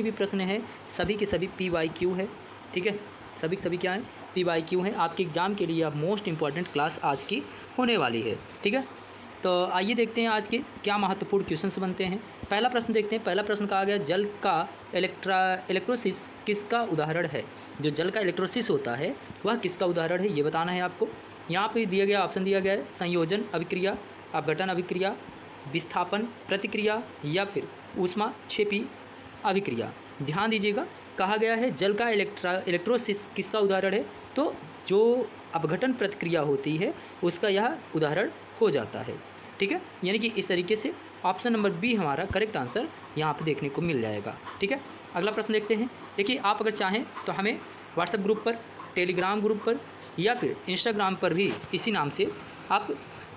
भी प्रश्न है सभी के सभी PYQ है, ठीक है, सभी के सभी क्या है PYQ हैं। आपके एग्ज़ाम के लिए अब मोस्ट इंपॉर्टेंट क्लास आज की होने वाली है, ठीक है। तो आइए देखते हैं आज के क्या महत्वपूर्ण क्वेश्चंस बनते हैं। पहला प्रश्न देखते हैं। पहला प्रश्न कहा गया जल का इलेक्ट्रोसिस किसका उदाहरण है। जो जल का इलेक्ट्रोसिस होता है वह किसका उदाहरण है ये बताना है आपको। यहाँ पे दिया गया ऑप्शन दिया गया है संयोजन अभिक्रिया, अपघटन अभिक्रिया, विस्थापन प्रतिक्रिया या फिर ऊष्माक्षेपी अभिक्रिया। ध्यान दीजिएगा, कहा गया है जल का इलेक्ट्रोसिस किसका उदाहरण है, तो जो अपघटन प्रतिक्रिया होती है उसका यह उदाहरण हो जाता है, ठीक है। यानी कि इस तरीके से ऑप्शन नंबर बी हमारा करेक्ट आंसर यहाँ पे देखने को मिल जाएगा, ठीक है। अगला प्रश्न देखते हैं। देखिए, आप अगर चाहें तो हमें व्हाट्सएप ग्रुप पर, टेलीग्राम ग्रुप पर या फिर इंस्टाग्राम पर भी इसी नाम से आप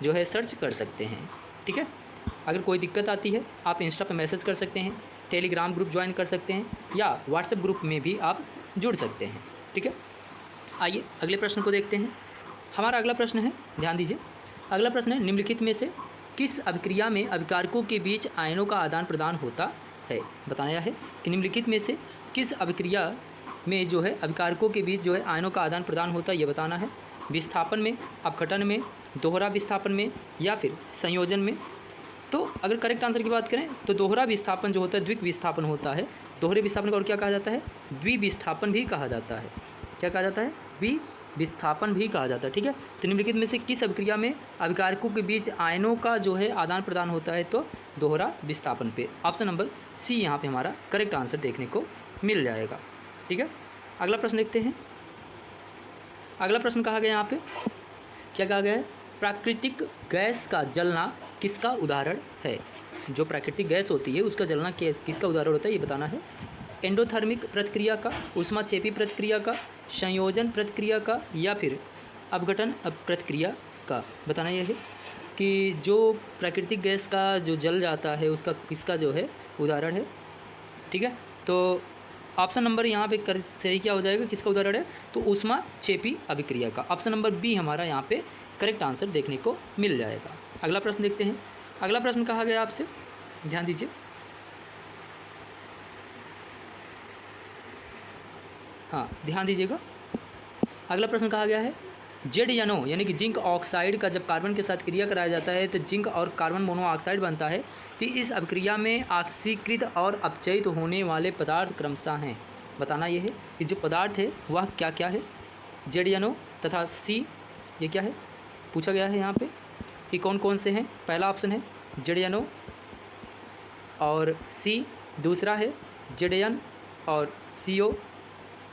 जो है सर्च कर सकते हैं, ठीक है। अगर कोई दिक्कत आती है आप इंस्टा पर मैसेज कर सकते हैं, टेलीग्राम ग्रुप ज्वाइन कर सकते हैं या व्हाट्सएप ग्रुप में भी आप जुड़ सकते हैं, ठीक है। आइए अगले प्रश्न को देखते हैं। हमारा अगला प्रश्न है, ध्यान दीजिए, अगला प्रश्न है निम्नलिखित में से किस अभिक्रिया में अभिकारकों के बीच आयनों का आदान प्रदान होता है। बताया है कि निम्नलिखित में से किस अभिक्रिया में जो है अभिकारकों के बीच जो है आयनों का आदान प्रदान होता है ये बताना है। विस्थापन में, अपघटन में, दोहरा विस्थापन में या फिर संयोजन में। तो अगर करेक्ट आंसर की बात करें तो दोहरा विस्थापन जो होता है द्विक विस्थापन होता है। दोहरे विस्थापन को और क्या कहा जाता है, द्विविस्थापन भी कहा जाता है। क्या कहा जाता है, द्विविस्थापन भी कहा जाता है, ठीक है। तो निम्नलिखित में से किस अभिक्रिया में अभिकारकों के बीच आयनों का जो है आदान प्रदान होता है, तो दोहरा विस्थापन पे। ऑप्शन नंबर सी यहाँ पे हमारा करेक्ट आंसर देखने को मिल जाएगा, ठीक है। अगला प्रश्न देखते हैं। अगला प्रश्न कहा गया यहाँ पे, क्या कहा गया है, प्राकृतिक गैस का जलना किसका उदाहरण है। जो प्राकृतिक गैस होती है उसका जलना किसका उदाहरण होता है ये बताना है। एंडोथर्मिक प्रतिक्रिया का, ऊष्माक्षेपी प्रतिक्रिया का, संयोजन प्रतिक्रिया का या फिर अपघटन प्रतिक्रिया का। बताना यह है कि जो प्राकृतिक गैस का जो जल जाता है उसका किसका जो है उदाहरण है, ठीक है। तो ऑप्शन नंबर यहाँ पे सही क्या हो जाएगा, किसका उदाहरण है, तो ऊष्माक्षेपी अभिक्रिया का। ऑप्शन नंबर बी हमारा यहाँ पे करेक्ट आंसर देखने को मिल जाएगा। अगला प्रश्न देखते हैं। अगला प्रश्न कहा गया आपसे, ध्यान दीजिए, हाँ ध्यान दीजिएगा। अगला प्रश्न कहा गया है ZNO यानी कि जिंक ऑक्साइड का जब कार्बन के साथ क्रिया कराया जाता है तो जिंक और कार्बन मोनोऑक्साइड बनता है। तो इस अभिक्रिया में ऑक्सीकृत और अपचयित होने वाले पदार्थ क्रमशः हैं। बताना यह है कि जो पदार्थ है वह क्या क्या है। ZNO तथा C ये क्या है, पूछा गया है यहाँ पे कि कौन कौन से हैं। पहला ऑप्शन है ZNO और C, दूसरा है ZN और CO,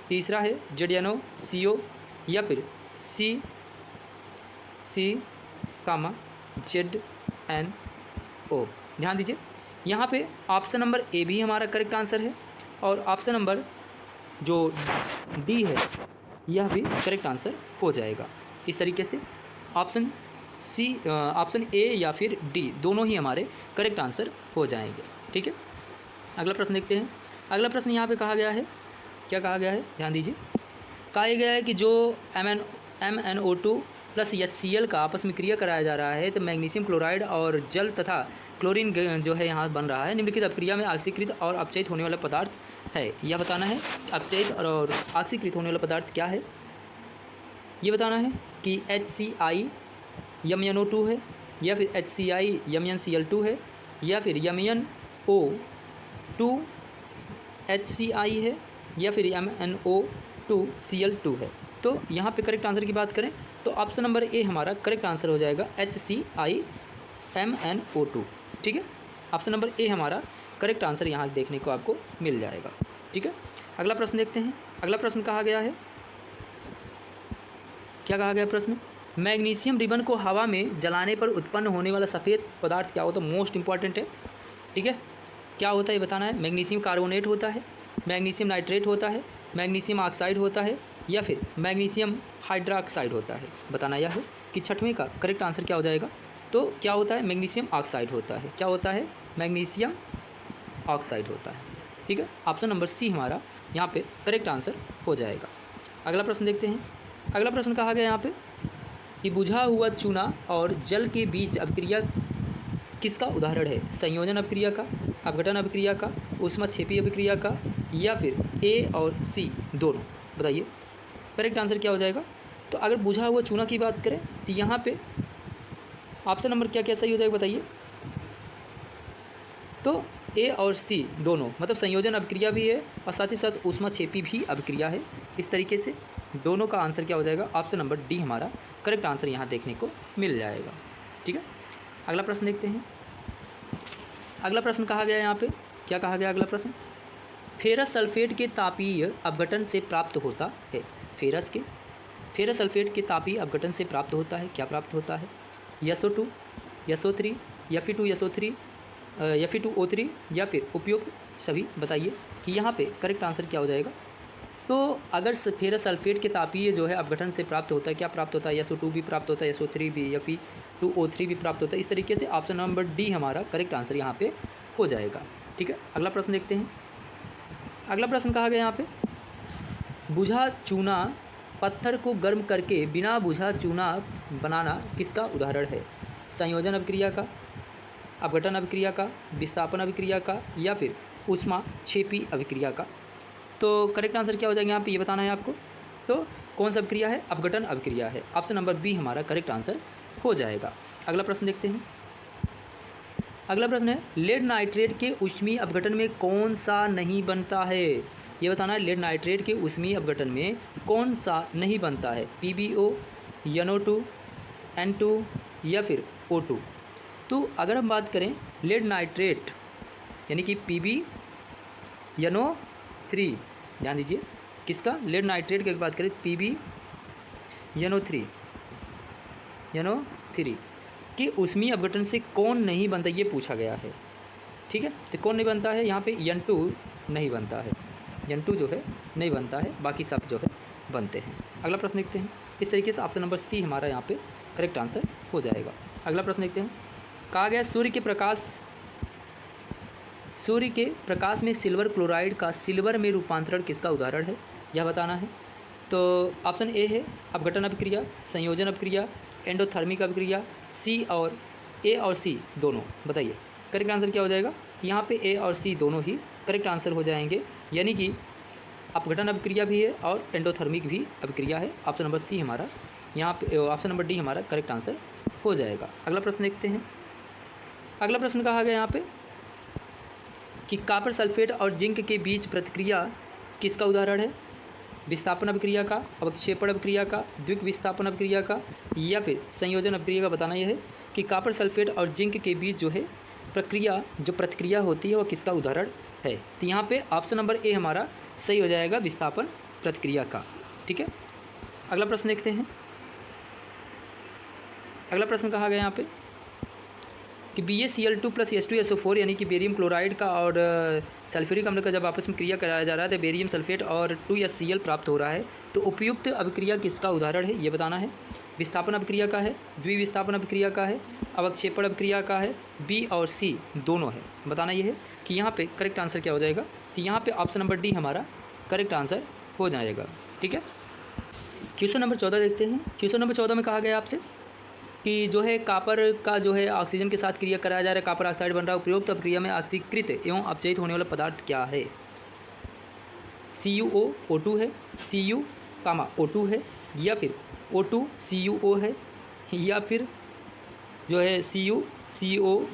तीसरा है ZNO CO या फिर C कामा ZNO। ध्यान दीजिए, यहाँ पे ऑप्शन नंबर ए भी हमारा करेक्ट आंसर है और ऑप्शन नंबर जो डी है यह भी करेक्ट आंसर हो जाएगा। इस तरीके से ऑप्शन सी, ऑप्शन ए या फिर डी दोनों ही हमारे करेक्ट आंसर हो जाएंगे, ठीक है। अगला प्रश्न देखते हैं। अगला प्रश्न यहाँ पे कहा गया है, क्या कहा गया है, ध्यान दीजिए, कहा गया है कि जो MnO2 प्लस HCl का आपस में क्रिया कराया जा रहा है तो मैग्नीशियम क्लोराइड और जल तथा क्लोरीन जो है यहाँ बन रहा है। निम्नलिखित अभिक्रिया में ऑक्सीकृत और अपचयित होने वाला पदार्थ है। यह बताना है अपचयित और ऑक्सीकृत होने वाला पदार्थ क्या है ये बताना है कि HCl MnO2 है या फिर HCl MnCl2 है या फिर MnO2 HCl है या फिर MnO2 Cl2 है। तो यहाँ पे करेक्ट आंसर की बात करें तो ऑप्शन नंबर ए हमारा करेक्ट आंसर हो जाएगा HCl MnO2, ठीक है। ऑप्शन नंबर ए हमारा करेक्ट आंसर यहाँ देखने को आपको मिल जाएगा, ठीक है। अगला प्रश्न देखते हैं। अगला प्रश्न कहा गया है, क्या कहा गया प्रश्न, मैग्नीशियम रिबन को हवा में जलाने पर उत्पन्न होने वाला सफ़ेद पदार्थ क्या होता है। मोस्ट इंपॉर्टेंट है, ठीक है। क्या होता है ये बताना है। मैग्नीशियम कार्बोनेट होता है, मैग्नीशियम नाइट्रेट होता है, मैग्नीशियम ऑक्साइड होता है या फिर मैग्नीशियम हाइड्रोक्साइड होता है। बताना यह है कि छठवें का करेक्ट आंसर क्या हो जाएगा, तो क्या होता है, मैग्नीशियम ऑक्साइड होता है। क्या होता है, मैग्नीशियम ऑक्साइड होता है, ठीक है। ऑप्शन नंबर सी हमारा यहाँ पे करेक्ट आंसर हो जाएगा। अगला प्रश्न देखते हैं। अगला प्रश्न कहा गया यहाँ पे कि बुझा हुआ चूना और जल के बीच अभिक्रिया किसका उदाहरण है। संयोजन अभिक्रिया का, अपघटन अभिक्रिया का, ऊष्माक्षेपी अभिक्रिया का या फिर ए और सी दोनों? बताइए करेक्ट आंसर क्या हो जाएगा। तो अगर बुझा हुआ चूना की बात करें तो यहाँ पे ऑप्शन नंबर क्या क्या सही हो जाएगा बताइए। तो ए और सी दोनों मतलब संयोजन अभिक्रिया भी है और साथ ही साथ ऊष्माक्षेपी भी अभिक्रिया है। इस तरीके से दोनों का आंसर क्या हो जाएगा, ऑप्शन नंबर डी हमारा करेक्ट आंसर यहाँ देखने को मिल जाएगा। ठीक है, अगला प्रश्न देखते हैं। अगला प्रश्न कहा गया यहाँ पे, क्या कहा गया अगला प्रश्न, फेरस सल्फेट के तापीय अपघटन से प्राप्त होता है। फेरस सल्फेट के तापीय अपघटन से प्राप्त होता है, क्या प्राप्त होता है, SO2, SO3, Fe2SO3, Fe2O3 या फिर उपयुक्त सभी। बताइए कि यहाँ पे करेक्ट आंसर क्या हो जाएगा। तो अगर फेरस सल्फेट के तापीय जो है अपघटन से प्राप्त होता है, क्या प्राप्त होता है, SO2 भी प्राप्त होता है, SO3 भी, Fe2O3 भी प्राप्त होता है। इस तरीके से ऑप्शन नंबर डी हमारा करेक्ट आंसर यहाँ पे हो जाएगा। ठीक है, अगला प्रश्न देखते हैं। अगला प्रश्न कहा गया यहाँ पे, बुझा चूना पत्थर को गर्म करके बिना बुझा चूना बनाना किसका उदाहरण है। संयोजन अभिक्रिया का, अपघटन अभिक्रिया का, विस्थापन अभिक्रिया का या फिर ऊष्माक्षेपी अभिक्रिया का। तो करेक्ट आंसर क्या हो जाएगा यहाँ पे, ये बताना है आपको। तो कौन सा अभिक्रिया है, अपघटन अभिक्रिया है। ऑप्शन नंबर बी हमारा करेक्ट आंसर हो जाएगा। अगला प्रश्न देखते हैं। अगला प्रश्न है, लेड नाइट्रेट के ऊष्मीय अपघटन में कौन सा नहीं बनता है। ये बताना है लेड नाइट्रेट के ऊष्मीय अपघटन में कौन सा नहीं बनता है, PbO, NO2, N2 या फिर O2। तो अगर हम बात करें लेड नाइट्रेट यानी कि PbNO3, ध्यान दीजिए किसका, लेड नाइट्रेट की बात करें PbNO3 कि ऊष्मीय अपघटन से कौन नहीं बनता, ये पूछा गया है। ठीक है, तो कौन नहीं बनता है, यहाँ पे N2 नहीं बनता है, N2 जो है नहीं बनता है, बाकी सब जो है बनते हैं। अगला प्रश्न देखते हैं। इस तरीके से ऑप्शन नंबर सी हमारा यहाँ पे करेक्ट आंसर हो जाएगा। अगला प्रश्न देखते हैं। कहा गया सूर्य के प्रकाश में सिल्वर क्लोराइड का सिल्वर में रूपांतरण किसका उदाहरण है, यह बताना है। तो ऑप्शन ए है अपघटन अभिक्रिया, संयोजन अभिक्रिया, एंडोथर्मिक अभिक्रिया, ए और सी दोनों। बताइए करेक्ट आंसर क्या हो जाएगा। यहाँ पे ए और सी दोनों ही करेक्ट आंसर हो जाएंगे, यानी कि अपघटन अभिक्रिया भी है और एंडोथर्मिक भी अभिक्रिया है। ऑप्शन नंबर सी हमारा यहाँ पे, ऑप्शन नंबर डी हमारा करेक्ट आंसर हो जाएगा। अगला प्रश्न देखते हैं। अगला प्रश्न कहा गया यहाँ पे कि कॉपर सल्फेट और जिंक के बीच प्रतिक्रिया किसका उदाहरण है, विस्थापन अभिक्रिया का, अवक्षेपण अभिक्रिया का, द्विक विस्थापन अभिक्रिया का या फिर संयोजन अभिक्रिया का। बताना यह है कि कॉपर सल्फेट और जिंक के बीच जो है प्रतिक्रिया होती है वो किसका उदाहरण है। तो यहाँ पे ऑप्शन नंबर ए हमारा सही हो जाएगा, विस्थापन प्रतिक्रिया का। ठीक है, अगला प्रश्न देखते हैं। अगला प्रश्न कहा गया यहाँ पे कि BaCl2 + H2SO4 यानी कि बेरियम क्लोराइड का और सल्फ्यूरिक अम्ल का जब आपस में क्रिया कराया जा रहा है तो बेरियम सल्फेट और 2HCl प्राप्त हो रहा है। तो उपयुक्त अभिक्रिया किसका उदाहरण है, ये बताना है। विस्थापन अभिक्रिया का है, द्विविस्थापन अभिक्रिया का है, अवक्षेपण अभिक्रिया का है, बी और सी दोनों है। बताना ये है कि यहाँ पे करेक्ट आंसर क्या हो जाएगा। तो यहाँ पे ऑप्शन नंबर डी हमारा करेक्ट आंसर हो जाएगा। ठीक है, क्वेश्चन नंबर 14 देखते हैं। क्वेश्चन नंबर 14 में कहा गया आपसे कि जो है कॉपर का जो है ऑक्सीजन के साथ क्रिया कराया जा रहा है, कॉपर ऑक्साइड बन रहा है। उपरोक्त प्रक्रिया में ऑक्सीकृत एवं अपचयित होने वाला पदार्थ क्या है, CuO2 है, Cu, O2 है या फिर O2CuO है या फिर जो है CuCO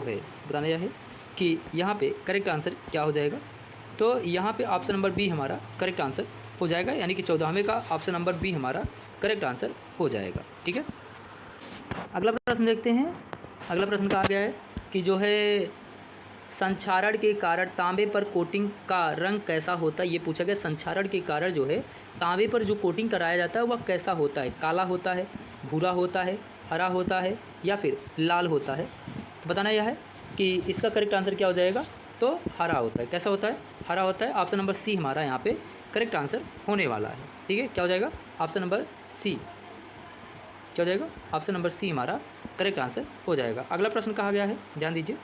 है। बताना यह है कि यहाँ पे करेक्ट आंसर क्या हो जाएगा। तो यहाँ पे ऑप्शन नंबर बी हमारा करेक्ट आंसर हो जाएगा, यानी कि 14वें का ऑप्शन नंबर बी हमारा करेक्ट आंसर हो जाएगा। ठीक है, अगला प्रश्न देखते हैं। अगला प्रश्न कहा गया है कि जो है संक्षारण के कारण तांबे पर कोटिंग का रंग कैसा होता है, ये पूछा गया। संक्षारण के कारण जो है तांबे पर जो कोटिंग कराया जाता है वह कैसा होता है, काला होता है, भूरा होता है, हरा होता है या फिर लाल होता है। तो बताना यह है कि इसका करेक्ट आंसर क्या हो जाएगा। तो हरा होता है। कैसा होता है, हरा होता है। ऑप्शन नंबर सी हमारा यहाँ पे करेक्ट आंसर होने वाला है। ठीक है, क्या हो जाएगा, ऑप्शन नंबर सी क्या हो जाएगा, ऑप्शन नंबर सी हमारा करेक्ट आंसर हो जाएगा। अगला प्रश्न कहा गया है, ध्यान दीजिए।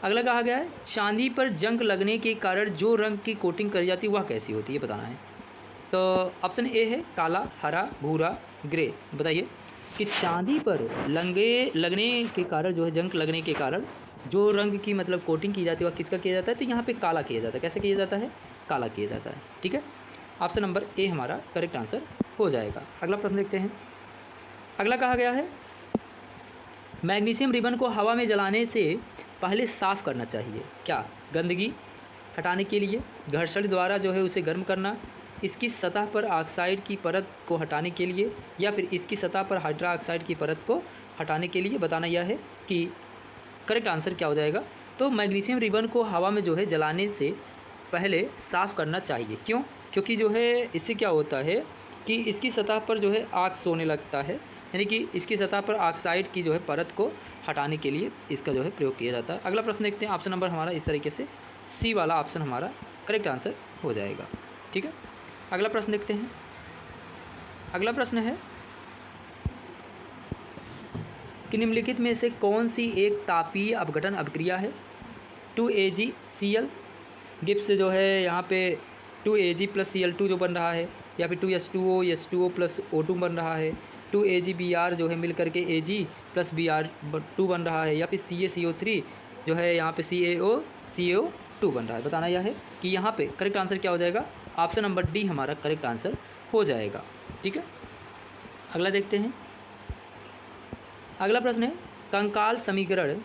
अगला कहा गया है चांदी पर जंग लगने के कारण जो रंग की कोटिंग करी जाती है वह कैसी होती है, बताना है। तो ऑप्शन ए है काला, हरा, भूरा, ग्रे। बताइए कि चांदी पर लगने के कारण जो है जंग लगने के कारण जो रंग की मतलब कोटिंग की जाती है और किसका किया जाता है, तो यहाँ पे काला किया जाता है। कैसे किया जाता है, काला किया जाता है। ठीक है, ऑप्शन नंबर ए हमारा करेक्ट आंसर हो जाएगा। अगला प्रश्न देखते हैं। अगला कहा गया है मैग्नीशियम रिबन को हवा में जलाने से पहले साफ़ करना चाहिए। क्या, गंदगी हटाने के लिए, घर्षण द्वारा जो है उसे गर्म करना, इसकी सतह पर ऑक्साइड की परत को हटाने के लिए, या फिर इसकी सतह पर हाइड्रा ऑक्साइड की परत को हटाने के लिए। बताना यह है कि करेक्ट आंसर क्या हो जाएगा। तो मैग्नीशियम रिबन को हवा में जो है जलाने से पहले साफ़ करना चाहिए। क्यों? क्योंकि जो है इससे क्या होता है कि इसकी सतह पर जो है आग सोने लगता है, यानी कि इसकी सतह पर ऑक्साइड की जो है परत को हटाने के लिए इसका जो है प्रयोग किया जाता है। अगला प्रश्न देखते हैं। ऑप्शन नंबर हमारा इस तरीके से सी वाला ऑप्शन हमारा करेक्ट आंसर हो जाएगा। ठीक है, अगला प्रश्न देखते हैं। अगला प्रश्न है कि निम्नलिखित में से कौन सी एक तापीय अपघटन अभिक्रिया है। 2AgCl गिब्स जो है यहाँ पे 2Ag + Cl2 जो बन रहा है, या फिर 2H2O H2O + O2 बन रहा है, 2AgBr जो है मिल करके Ag + Br2 बन रहा है, या फिर CaCO3 जो है यहाँ पे CaO2 बन रहा है। बताना यह है कि यहाँ पे करेक्ट आंसर क्या हो जाएगा। ऑप्शन नंबर डी हमारा करेक्ट आंसर हो जाएगा। ठीक है, अगला देखते हैं। अगला प्रश्न है कंकाल समीकरण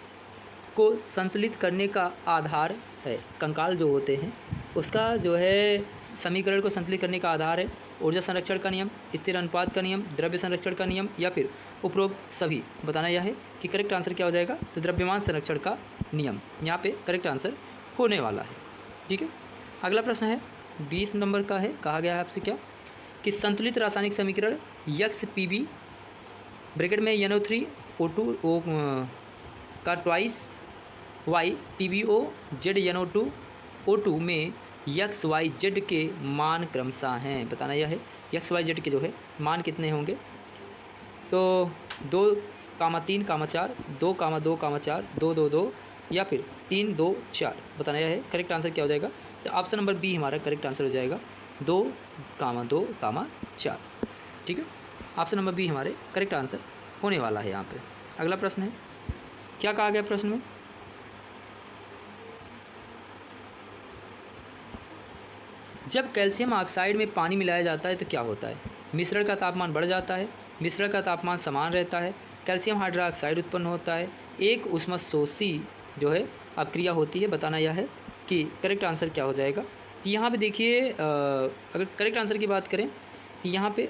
को संतुलित करने का आधार है। कंकाल जो होते हैं उसका जो है समीकरण को संतुलित करने का आधार है ऊर्जा संरक्षण का नियम, स्थिर अनुपात का नियम, द्रव्य संरक्षण का नियम, या फिर उपरोक्त सभी। बताना यह है कि करेक्ट आंसर क्या हो जाएगा। तो द्रव्यमान संरक्षण का नियम यहाँ पे करेक्ट आंसर होने वाला है। ठीक है, अगला प्रश्न है 20 नंबर का है। कहा गया है आपसे क्या कि संतुलित रासायनिक समीकरण XPB ब्रैकेट में NO3 O2 का twice Y TBO Z NO2 O2 में XYZ के मान क्रमशः हैं। बताना यह है XYZ के जो है मान कितने होंगे। तो 2, 3, 4, 2, 2, 4, 2, 2, 2 या फिर 3, 2, 4। बताना यह है करेक्ट आंसर क्या हो जाएगा। तो ऑप्शन नंबर बी हमारा करेक्ट आंसर हो जाएगा 2, 2, 4। ठीक है, ऑप्शन नंबर बी हमारे करेक्ट आंसर होने वाला है यहाँ पे। अगला प्रश्न है, क्या कहा गया प्रश्न में। जब कैल्शियम ऑक्साइड में पानी मिलाया जाता है तो क्या होता है। मिश्रण का तापमान बढ़ जाता है, मिश्रण का तापमान समान रहता है, कैल्शियम हाइड्रोक्साइड उत्पन्न होता है, एक ऊष्मशोषी जो है अपक्रिया होती है। बताना यह है कि करेक्ट आंसर क्या हो जाएगा। तो यहाँ पे देखिए अगर करेक्ट आंसर की बात करें तो यहाँ पे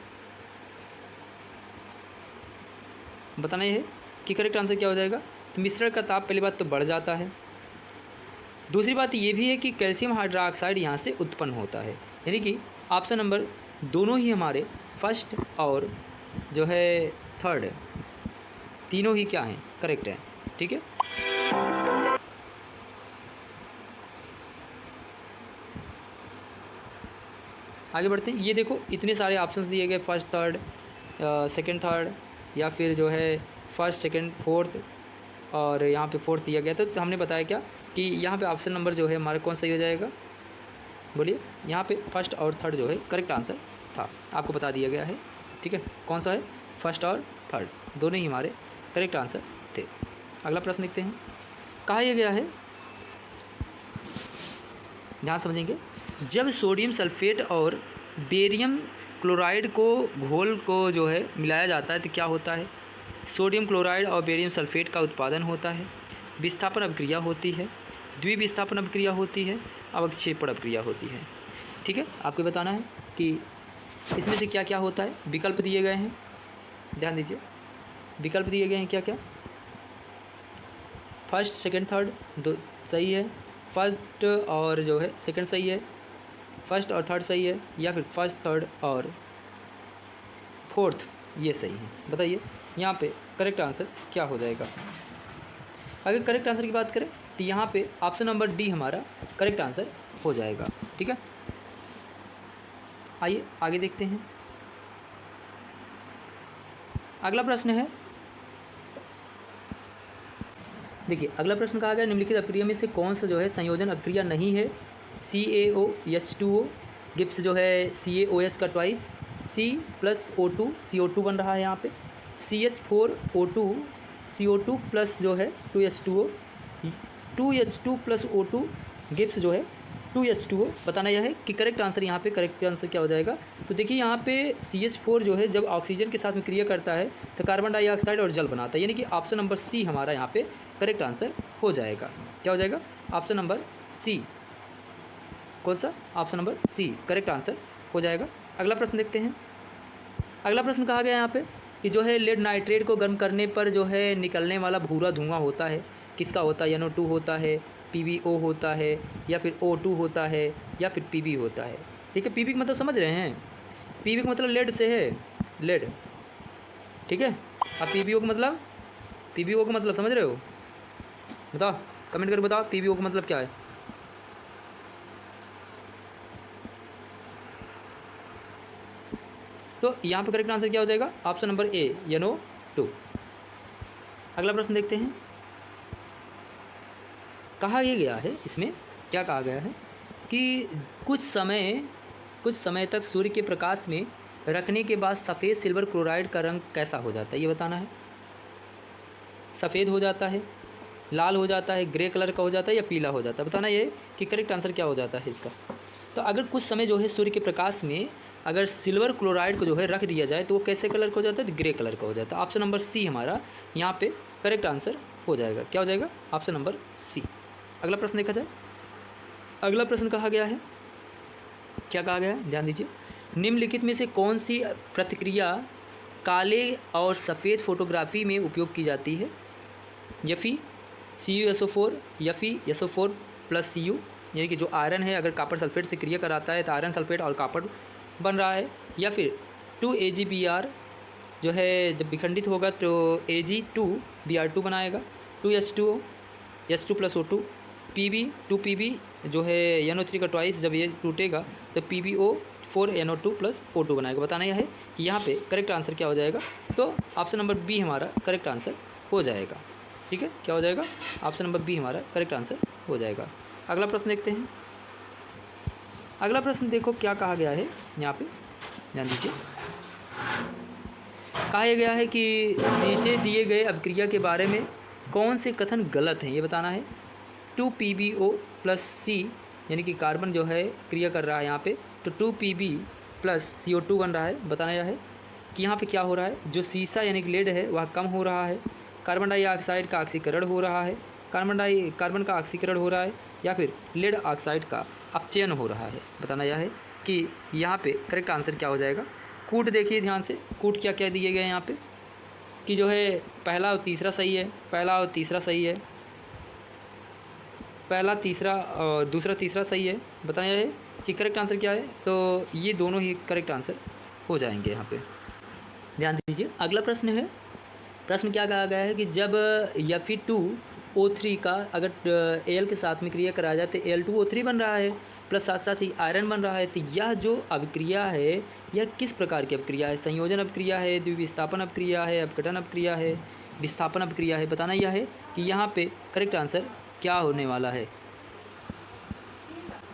बताना यह है कि करेक्ट आंसर क्या हो जाएगा। तो मिश्रण का ताप पहली बात तो बढ़ जाता है, दूसरी बात ये भी है कि कैल्शियम हाइड्रोक्साइड यहाँ से उत्पन्न होता है, यानी कि ऑप्शन नंबर दोनों ही हमारे फर्स्ट और जो है थर्ड तीनों ही क्या हैं, करेक्ट है। ठीक है, आगे बढ़ते हैं। ये देखो इतने सारे ऑप्शंस दिए गए, फर्स्ट थर्ड सेकंड थर्ड, या फिर जो है फर्स्ट सेकंड फोर्थ, और यहाँ पे फोर्थ दिया गया। तो हमने बताया क्या कि यहाँ पे ऑप्शन नंबर जो है हमारा कौन सही हो जाएगा। बोलिए, यहाँ पे फर्स्ट और थर्ड जो है करेक्ट आंसर था, आपको बता दिया गया है। ठीक है, कौन सा है, फर्स्ट और थर्ड दोनों ही हमारे करेक्ट आंसर थे। अगला प्रश्न देखते हैं। कहा यह गया है, ध्यान समझेंगे, जब सोडियम सल्फेट और बेरियम क्लोराइड को घोल को जो है मिलाया जाता है तो क्या होता है। सोडियम क्लोराइड और बेरियम सल्फेट का उत्पादन होता है, विस्थापन अभिक्रिया होती है, द्विविस्थापन अभिक्रिया होती है, अवक्षेपण अभिक्रिया होती है। ठीक है, आपको बताना है कि इसमें से क्या क्या होता है। विकल्प दिए गए हैं, ध्यान दीजिए, विकल्प दिए गए हैं क्या क्या। फर्स्ट सेकंड थर्ड दो सही है, फर्स्ट और जो है सेकंड सही है, फर्स्ट और थर्ड सही है, या फिर फर्स्ट थर्ड और फोर्थ ये सही है। बताइए यहाँ पे करेक्ट आंसर क्या हो जाएगा। अगर करेक्ट आंसर की बात करें तो यहाँ पे ऑप्शन नंबर डी हमारा करेक्ट आंसर हो जाएगा। ठीक है, आइए आगे देखते हैं। अगला प्रश्न है, देखिए अगला प्रश्न कहा गया निम्नलिखित अभिक्रिया में से कौन सा जो है संयोजन अभिक्रिया नहीं है। CaOH2O गिब्स जो है CaOH का ट्वाइस, C + O2 CO2 बन रहा है यहाँ पे, CH4O2 CO2 प्लस जो है 2H2O 2H2 plus O2 gives जो है 2H2O। बताना यह है कि करेक्ट आंसर यहाँ पे करेक्ट आंसर क्या हो जाएगा। तो देखिए यहाँ पे CH4 जो है जब ऑक्सीजन के साथ में क्रिया करता है तो कार्बन डाइऑक्साइड और जल बनाता है, यानी कि ऑप्शन नंबर सी हमारा यहाँ पे करेक्ट आंसर हो जाएगा। क्या हो जाएगा? Option number C. कौन सा? Option number C correct answer हो जाएगा। अगला प्रश्न देखते हैं। अगला प्रश्न कहा गया यहाँ पे कि जो है लेड नाइट्रेट को गर्म करने पर जो है निकलने वाला भूरा धुआं होता है, किसका होता है? NO2 होता है, PbO होता है, या फिर O2 होता है, या फिर Pb होता है। ठीक है, Pb का मतलब समझ रहे हैं? Pb का मतलब लेड से है, लेड। ठीक है, अब PbO का मतलब समझ रहे हो? बताओ, कमेंट करके बताओ PbO का मतलब क्या है। तो यहाँ पे करेक्ट आंसर क्या हो जाएगा? Option number A NO2। अगला प्रश्न देखते हैं। कहा ये गया है, इसमें क्या कहा गया है कि कुछ समय तक सूर्य के प्रकाश में रखने के बाद सफ़ेद सिल्वर क्लोराइड का रंग कैसा हो जाता है, ये बताना है। सफ़ेद हो जाता है, लाल हो जाता है, ग्रे कलर का हो जाता है, या पीला हो जाता है, बताना ये कि करेक्ट आंसर क्या हो जाता है इसका। तो अगर कुछ समय जो है सूर्य के प्रकाश में अगर सिल्वर क्लोराइड को जो है रख दिया जाए तो वो कैसे कलर का हो जाता है? ग्रे कलर का हो जाता है। ऑप्शन नंबर सी हमारा यहाँ पे करेक्ट आंसर हो जाएगा। क्या हो जाएगा? Option number C. अगला प्रश्न देखा जाए। अगला प्रश्न कहा गया है, क्या कहा गया है, ध्यान दीजिए। निम्नलिखित में से कौन सी प्रतिक्रिया काले और सफ़ेद फोटोग्राफी में उपयोग की जाती है? CuSO4, FeSO4 प्लस Cu, यानी कि जो आयरन है अगर कॉपर सल्फेट से क्रिया कराता है तो आयरन सल्फेट और कॉपर बन रहा है, या फिर 2AgBr जो है जब विखंडित होगा तो Ag2Br2 बनाएगा, 2H2O, H2 plus O2, Pb जो है NO3 का ट्वाइस जब ये टूटेगा तो PbO 4NO2 प्लस O2 बनाएगा। बताना यह है कि यहाँ पे करेक्ट आंसर क्या हो जाएगा। तो ऑप्शन नंबर बी हमारा करेक्ट आंसर हो जाएगा। ठीक है, क्या हो जाएगा? ऑप्शन नंबर बी हमारा करेक्ट आंसर हो जाएगा। अगला प्रश्न देखते हैं। अगला प्रश्न देखो क्या कहा गया है यहाँ पे, ध्यान दीजिए। कहा गया है कि नीचे दिए गए अभिक्रिया के बारे में कौन से कथन गलत हैं, ये बताना है। 2PbO प्लस C, यानी कि कार्बन जो है क्रिया कर रहा है यहाँ पे, तो 2Pb प्लस CO2 बन रहा है। बताना यह है कि यहाँ पे क्या हो रहा है, जो सीसा यानी कि लेड है वह कम हो रहा है, कार्बन डाइऑक्साइड का ऑक्सीकरण हो रहा है, कार्बन का ऑक्सीकरण हो रहा है, या फिर लेड ऑक्साइड का अपचयन हो रहा है। बताना यह है कि यहाँ पे करेक्ट आंसर क्या हो जाएगा। कूट देखिए ध्यान से, कूट क्या क्या दिए गए हैं यहाँ पे कि जो है पहला और तीसरा सही है, पहला और तीसरा सही है, पहला तीसरा और दूसरा तीसरा सही है। बताना यह है कि करेक्ट आंसर क्या है। तो ये दोनों ही करेक्ट आंसर हो जाएंगे यहाँ पे, ध्यान दीजिए। अगला प्रश्न है, प्रश्न क्या कहा गया है कि जब Fe2O3 का अगर Al के साथ में क्रिया कराया जाए तो Al2O3 बन रहा है, प्लस साथ साथ ही आयरन बन रहा है। तो यह जो अभिक्रिया है यह किस प्रकार की अभिक्रिया है? संयोजन अभिक्रिया है, द्विविस्थापन अभिक्रिया है, अपघटन अभिक्रिया है, विस्थापन अभिक्रिया है। बताना यह है कि यहाँ पे करेक्ट आंसर क्या होने वाला है।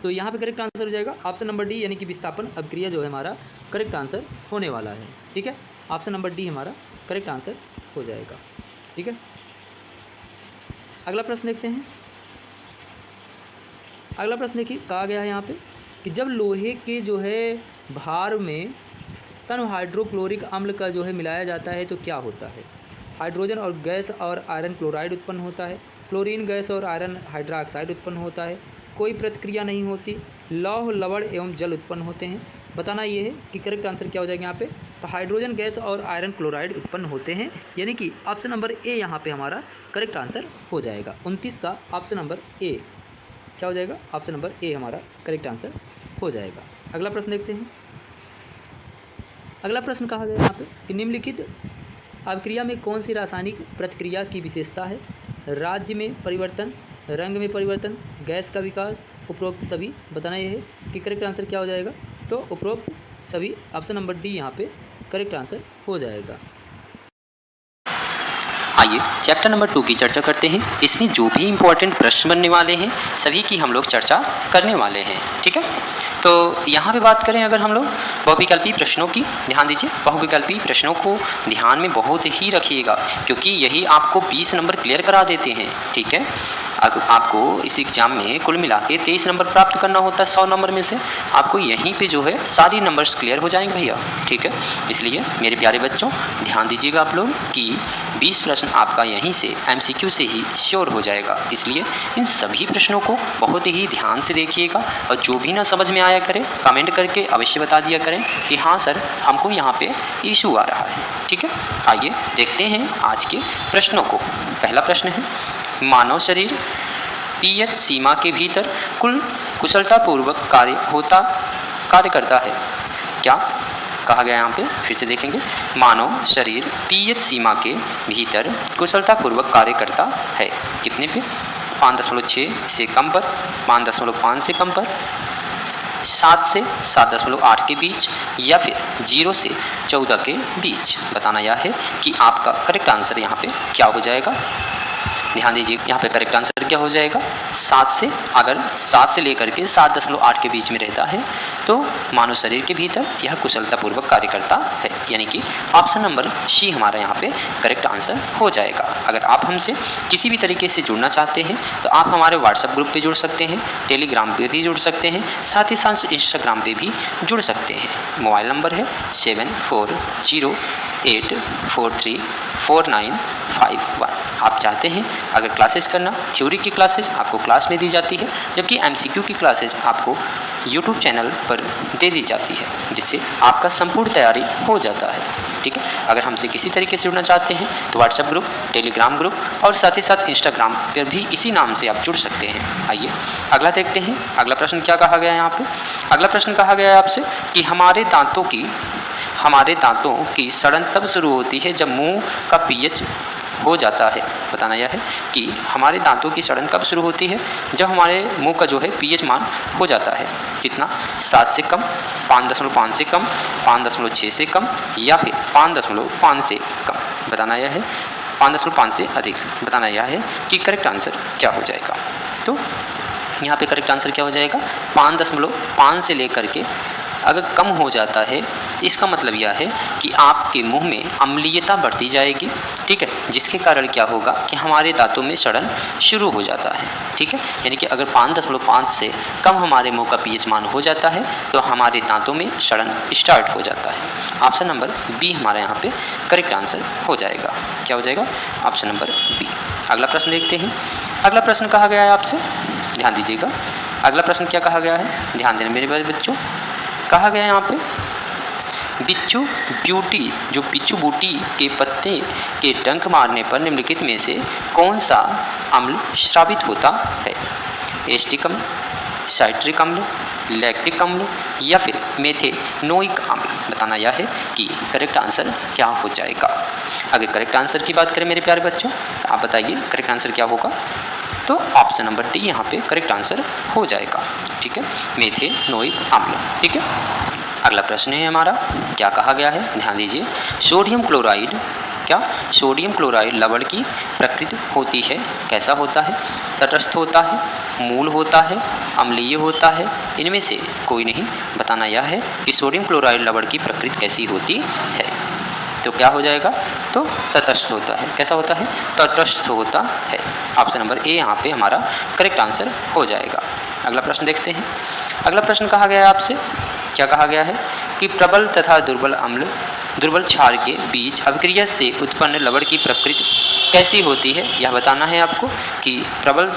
तो यहाँ पे करेक्ट आंसर हो जाएगा ऑप्शन नंबर डी, यानी कि विस्थापन अभिक्रिया जो है हमारा करेक्ट आंसर होने वाला है। ठीक है, ऑप्शन नंबर डी हमारा करेक्ट आंसर हो जाएगा। ठीक है, अगला प्रश्न देखते हैं। अगला प्रश्न देखिए, कहा गया है यहाँ पे कि जब लोहे के जो है भार में तन हाइड्रोक्लोरिक अम्ल का जो है मिलाया जाता है तो क्या होता है? हाइड्रोजन और गैस और आयरन क्लोराइड उत्पन्न होता है, क्लोरीन गैस और आयरन हाइड्रोक्साइड उत्पन्न होता है, कोई प्रतिक्रिया नहीं होती, लौह लवण एवं जल उत्पन्न होते हैं। बताना ये है कि करेक्ट आंसर क्या हो जाएगा यहाँ पे। तो हाइड्रोजन गैस और आयरन क्लोराइड उत्पन्न होते हैं, यानी कि ऑप्शन नंबर ए यहाँ पे हमारा करेक्ट आंसर हो जाएगा। 29 का ऑप्शन नंबर ए क्या हो जाएगा? ऑप्शन नंबर ए हमारा करेक्ट आंसर हो जाएगा। अगला प्रश्न देखते हैं। अगला प्रश्न कहा गया यहाँ पे कि निम्नलिखित अभिक्रिया में कौन सी रासायनिक प्रतिक्रिया की विशेषता है? राज्य में परिवर्तन, रंग में परिवर्तन, गैस का विकास, उपरोक्त सभी। बताना यह है कि करेक्ट आंसर क्या हो जाएगा। तो उपरोक्त सभी, ऑप्शन नंबर डी यहाँ पे करेक्ट आंसर हो जाएगा। आइए चैप्टर नंबर 2 की चर्चा करते हैं। इसमें जो भी इम्पोर्टेंट प्रश्न बनने वाले हैं सभी की हम लोग चर्चा करने वाले हैं। ठीक है, तो यहाँ पे बात करें अगर हम लोग बहुविकल्पी प्रश्नों की, ध्यान दीजिए, बहुविकल्पी प्रश्नों को ध्यान में बहुत ही रखिएगा क्योंकि यही आपको 20 नंबर क्लियर करा देते हैं। ठीक है, आपको इस एग्ज़ाम में कुल मिला के 23 नंबर प्राप्त करना होता है 100 नंबर में से। आपको यहीं पे जो है सारी नंबर्स क्लियर हो जाएंगे भैया, ठीक है। इसलिए मेरे प्यारे बच्चों ध्यान दीजिएगा आप लोग कि 20 प्रश्न आपका यहीं से MCQ से ही श्योर हो जाएगा। इसलिए इन सभी प्रश्नों को बहुत ही ध्यान से देखिएगा और जो भी ना समझ में आया करें कमेंट करके अवश्य बता दिया करें कि हाँ सर हमको यहाँ पे इशू आ रहा है, ठीक है। आइए देखते हैं आज के प्रश्नों को। पहला प्रश्न है, मानव शरीर पीएच सीमा के भीतर कुल कुशलतापूर्वक कार्य करता है। क्या कहा गया यहाँ पे, फिर से देखेंगे। मानव शरीर पीएच सीमा के भीतर कुशलतापूर्वक कार्य करता है। कितने पे? 5.6 से कम पर, 5.5 से कम पर, 7 से 7.8 के बीच, या फिर 0 से 14 के बीच। बताना यह है कि आपका करेक्ट आंसर यहाँ पे क्या हो जाएगा। ध्यान दीजिए यहाँ पे करेक्ट आंसर क्या हो जाएगा। 7 से, अगर 7 से लेकर के 7.8 के बीच में रहता है तो मानव शरीर के भीतर यह कुशलतापूर्वक कार्य करता है, यानी कि ऑप्शन नंबर सी हमारा यहाँ पे करेक्ट आंसर हो जाएगा। अगर आप हमसे किसी भी तरीके से जुड़ना चाहते हैं तो आप हमारे व्हाट्सएप ग्रुप पे जुड़ सकते हैं, टेलीग्राम पे भी जुड़ सकते हैं, साथ ही साथ इंस्टाग्राम पे भी जुड़ सकते हैं। मोबाइल नंबर है 7408434951। आप चाहते हैं अगर क्लासेस करना, थ्योरी की क्लासेस आपको क्लास में दी जाती है, जबकि MCQ की क्लासेस आपको YouTube चैनल पर दे दी जाती है, जिससे आपका संपूर्ण तैयारी हो जाता है, ठीक है। अगर हमसे किसी तरीके से जुड़ना चाहते हैं तो व्हाट्सएप ग्रुप, टेलीग्राम ग्रुप और साथ ही साथ इंस्टाग्राम पर भी इसी नाम से आप जुड़ सकते हैं। आइए अगला देखते हैं। अगला प्रश्न क्या कहा गया है यहाँ पे। अगला प्रश्न कहा गया है आपसे कि हमारे दांतों की सड़न तब शुरू होती है जब मुंह का pH हो जाता है। बताना यह है कि हमारे दांतों की सड़न कब शुरू होती है, जब हमारे मुंह का जो है pH मान हो जाता है। कितना? 7 से कम, 5.5 से कम, 5.6 से कम, या फिर 5.5 से कम। बताना यह है 5.5 से अधिक। बताना यह है कि करेक्ट आंसर क्या हो जाएगा। तो यहाँ पे करेक्ट आंसर क्या हो जाएगा, 5.5 से लेकर के अगर कम हो जाता है इसका मतलब यह है कि आपके मुंह में अम्लीयता बढ़ती जाएगी, ठीक है, जिसके कारण क्या होगा कि हमारे दांतों में सड़न शुरू हो जाता है, ठीक है। यानी कि अगर 5.5 से कम हमारे मुंह का pH मान हो जाता है तो हमारे दांतों में सड़न स्टार्ट हो जाता है। ऑप्शन नंबर बी हमारा यहाँ पे करेक्ट आंसर हो जाएगा। क्या हो जाएगा? Option number B. अगला प्रश्न देखते हैं। अगला प्रश्न कहा गया है आपसे, ध्यान दीजिएगा। अगला प्रश्न क्या कहा गया है, ध्यान देना मेरे बच्चों। कहा गया है यहाँ पे बिच्छू बूटी के पत्ते के डंक मारने पर निम्नलिखित में से कौन सा अम्ल स्रावित होता है। एस्टिक अम्ल, साइट्रिक अम्ल, लैक्टिक अम्ल, या फिर मेथेनोइक अम्ल। बताना यह है कि करेक्ट आंसर क्या हो जाएगा। अगर करेक्ट आंसर की बात करें मेरे प्यारे बच्चों तो आप बताइए करेक्ट आंसर क्या होगा। तो ऑप्शन नंबर डी यहाँ पे करेक्ट आंसर हो जाएगा, ठीक है, मेथेनोइक अम्ल, ठीक है। अगला प्रश्न है हमारा, क्या कहा गया है, ध्यान दीजिए। सोडियम क्लोराइड लवण की प्रकृति होती है, कैसा होता है? तटस्थ होता है, मूल होता है, अम्लीय होता है, इनमें से कोई नहीं। बताना यह है कि सोडियम क्लोराइड लवण की प्रकृति कैसी होती है। तो क्या हो जाएगा, तो तटस्थ होता है। कैसा होता है? तटस्थ होता है। ऑप्शन नंबर ए यहाँ पे हमारा करेक्ट आंसर हो जाएगा। अगला प्रश्न देखते हैं। अगला प्रश्न कहा गया है आपसे, क्या कहा गया है कि प्रबल तथा दुर्बल क्षार के बीच अभिक्रिया से उत्पन्न लवण की प्रकृति कैसी होती है। यह बताना है आपको कि प्रबल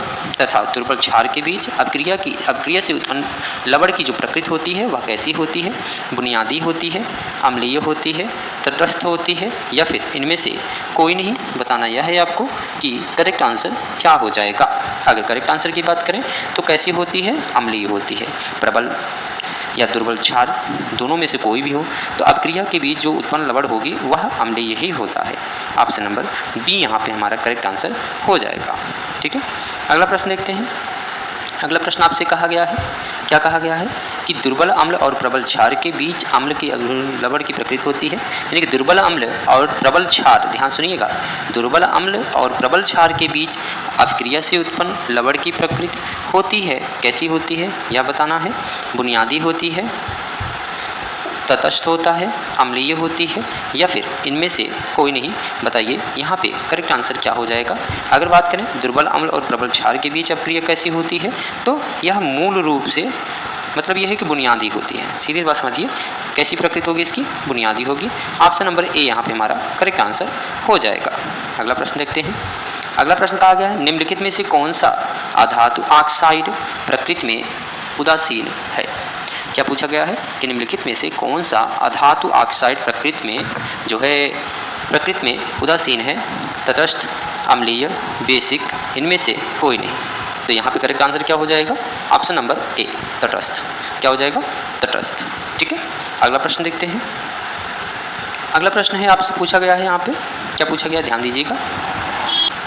तथा दुर्बल क्षार के बीच अभिक्रिया से उत्पन्न लवण की जो प्रकृति होती है वह कैसी होती है। बुनियादी होती है, अम्लीय होती है, तटस्थ होती है, या फिर इनमें से कोई नहीं। बताना यह है आपको कि करेक्ट आंसर क्या हो जाएगा। अगर करेक्ट आंसर की बात करें तो कैसी होती है, अम्लीय होती है। प्रबल या दुर्बल क्षार दोनों में से कोई भी हो तो अभिक्रिया के बीच जो उत्पन्न लवण होगी वह अम्लीय ही होता है। ऑप्शन नंबर बी यहाँ पे हमारा करेक्ट आंसर हो जाएगा, ठीक है। अगला प्रश्न देखते हैं। अगला प्रश्न आपसे कहा गया है, क्या कहा गया है कि दुर्बल अम्ल और प्रबल क्षार के बीच अम्ल की लवण की प्रकृति होती है। यानी कि दुर्बल अम्ल और प्रबल क्षार, ध्यान सुनिएगा, दुर्बल अम्ल और प्रबल क्षार के बीच अभिक्रिया से उत्पन्न लवण की प्रकृति होती है, कैसी होती है यह बताना है। बुनियादी होती है, तटस्थ होता है, अम्लीय होती है, या फिर इनमें से कोई नहीं? बताइए यहाँ पे करेक्ट आंसर क्या हो जाएगा। अगर बात करें दुर्बल अम्ल और प्रबल क्षार के बीच अपक्रिया कैसी होती है, तो यह मूल रूप से मतलब यह है कि बुनियादी होती है। सीधी बात समझिए, कैसी प्रकृति होगी इसकी? बुनियादी होगी। ऑप्शन नंबर ए यहाँ पे हमारा करेक्ट आंसर हो जाएगा। अगला प्रश्न देखते हैं। अगला प्रश्न कहा गया है निम्नलिखित में से कौन सा अधातु ऑक्साइड प्रकृति में उदासीन है। क्या पूछा गया है कि निम्नलिखित में से कौन सा अधातु ऑक्साइड प्रकृति में उदासीन है? तटस्थ, अम्लीय, बेसिक, इनमें से कोई नहीं। तो यहाँ पे करेक्ट आंसर क्या हो जाएगा? ऑप्शन नंबर ए, तटस्थ। क्या हो जाएगा? तटस्थ। ठीक है, अगला प्रश्न देखते हैं। अगला प्रश्न है आपसे पूछा गया है यहाँ पे, क्या पूछा गया ध्यान दीजिएगा।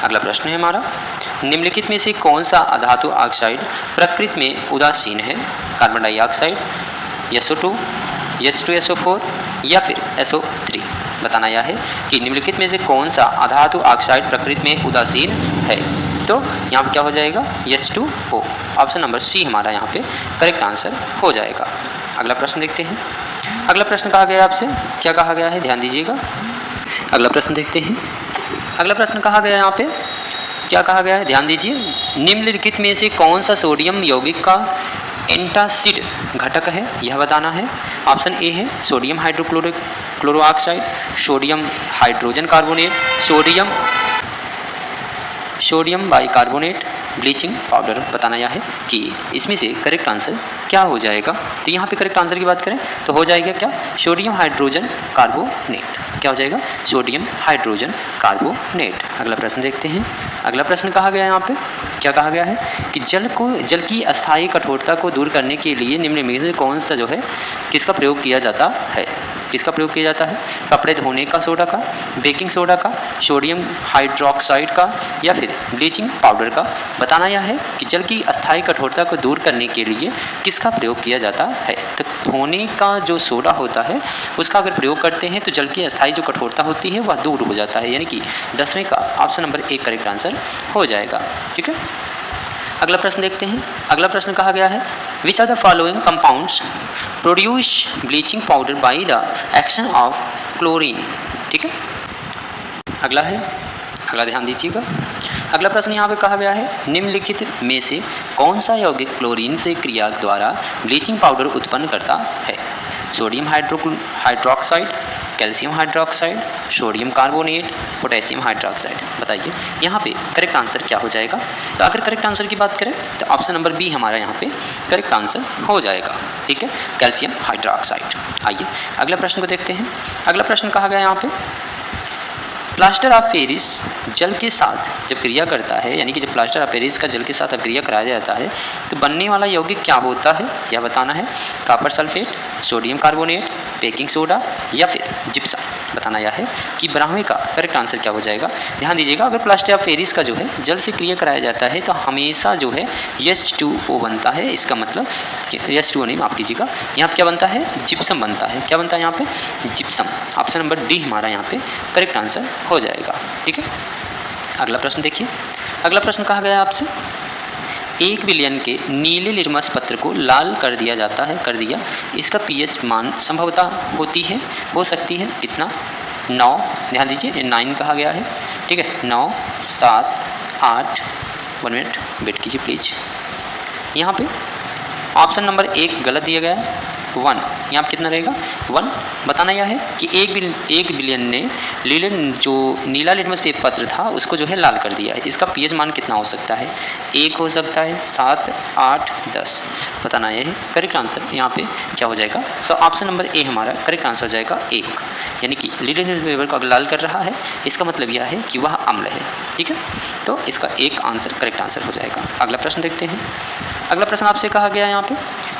अगला प्रश्न है हमारा निम्नलिखित में से कौन सा अधातु ऑक्साइड प्रकृति में उदासीन है? कार्बन डाइऑक्साइड, SO2, H2SO4 या फिर SO3। बताना यह है कि निम्नलिखित में से कौन सा अधातु ऑक्साइड प्रकृति में उदासीन है। तो यहाँ पर क्या हो जाएगा? H2O। ऑप्शन नंबर सी हमारा यहाँ पे करेक्ट आंसर हो जाएगा। अगला प्रश्न देखते हैं। अगला प्रश्न कहा गया आपसे, क्या कहा गया है ध्यान दीजिएगा। अगला प्रश्न देखते हैं। अगला प्रश्न कहा गया यहाँ पे, क्या कहा गया है ध्यान दीजिए। निम्नलिखित में से कौन सा सोडियम यौगिक का एंटासिड घटक है, यह बताना है। ऑप्शन ए है sodium chloroxide, sodium hydrogen carbonate, sodium bicarbonate, bleaching powder. बताना यह है कि इसमें से करेक्ट आंसर क्या हो जाएगा। तो यहाँ पे करेक्ट आंसर की बात करें तो हो जाएगा क्या? Sodium hydrogen carbonate. क्या हो जाएगा? Sodium hydrogen carbonate. अगला प्रश्न देखते हैं। अगला प्रश्न कहा गया है यहाँ पे, क्या कहा गया है कि जल की अस्थायी कठोरता को दूर करने के लिए निम्न में से कौन सा जो है किसका प्रयोग किया जाता है? किसका प्रयोग किया जाता है? कपड़े धोने का सोडा का, बेकिंग सोडा का, सोडियम हाइड्रोक्साइड का या फिर ब्लीचिंग पाउडर का। बताना यह है कि जल की अस्थायी कठोरता को दूर करने के लिए किसका प्रयोग किया जाता है। तो धोने का जो सोडा होता है उसका अगर प्रयोग करते हैं तो जल की अस्थायी जो कठोरता होती है वह दूर हो जाता है, यानी कि 10वें का option number A correct answer हो जाएगा। ठीक है, अगला प्रश्न देखते हैं। अगला प्रश्न कहा गया है which are the following compounds produce bleaching powder by the action of chlorine. ठीक है, अगला है, अगला ध्यान दीजिएगा। अगला प्रश्न यहाँ पे कहा गया है निम्नलिखित में से कौन सा यौगिक क्लोरीन से क्रिया द्वारा ब्लीचिंग पाउडर उत्पन्न करता है? Sodium hydroxide, calcium hydroxide, sodium carbonate, potassium hydroxide. बताइए यहाँ पे करेक्ट आंसर क्या हो जाएगा। तो अगर करेक्ट आंसर की बात करें तो ऑप्शन नंबर बी हमारा यहाँ पे करेक्ट आंसर हो जाएगा। ठीक है, कैल्शियम हाइड्रोक्साइड। आइए अगला प्रश्न को देखते हैं। अगला प्रश्न कहा गया यहाँ पे प्लास्टर ऑफ पेरिस जल के साथ जब क्रिया करता है, यानी कि जब प्लास्टर ऑफ पेरिस का जल के साथ क्रिया कराया जाता है तो बनने वाला यौगिक क्या होता है, यह बताना है। Copper sulphate, sodium carbonate, baking soda या फिर जिप्सम। बताना यह है कि 12वें का करेक्ट आंसर क्या हो जाएगा। ध्यान दीजिएगा, अगर प्लास्टर ऑफ पेरिस का जो है जल से क्रिया कराया जाता है तो हमेशा जो है H2O बनता है। इसका मतलब H2O नहीं, माफ़ कीजिएगा, यहाँ पर क्या बनता है? जिप्सम बनता है। क्या बनता है यहाँ पे? जिप्सम। ऑप्शन नंबर डी हमारा यहाँ पे करेक्ट आंसर हो जाएगा। ठीक है, अगला प्रश्न देखिए। अगला प्रश्न कहा गया है आपसे 1 बिलियन के नीले लिटमस पत्र को लाल कर दिया जाता है, कर दिया, इसका pH मान संभवतः होती है, हो सकती है कितना? 9। ध्यान दीजिए 9 कहा गया है। ठीक है, 9, 7, 8। 1 मिनट वेट कीजिए प्लीज। यहाँ पे ऑप्शन नंबर 1 गलत दिया गया है, 1। यहाँ पर कितना रहेगा? 1। बताना यह है कि 1 बिलियन ने जो नीला लिटमस पेपर पत्र था उसको जो है लाल कर दिया है। इसका pH मान कितना हो सकता है? 1 हो सकता है, 7, 8, 10। बताना यह है करेक्ट आंसर यहाँ पे क्या हो जाएगा। तो ऑप्शन नंबर ए हमारा करेक्ट आंसर हो जाएगा 1, यानी कि नीले लिटमस पेपर को अगर लाल कर रहा है इसका मतलब यह है कि वह अम्ल है। ठीक है, तो इसका 1 आंसर करेक्ट आंसर हो जाएगा। अगला प्रश्न देखते हैं। अगला प्रश्न आपसे कहा गया है यहाँ पे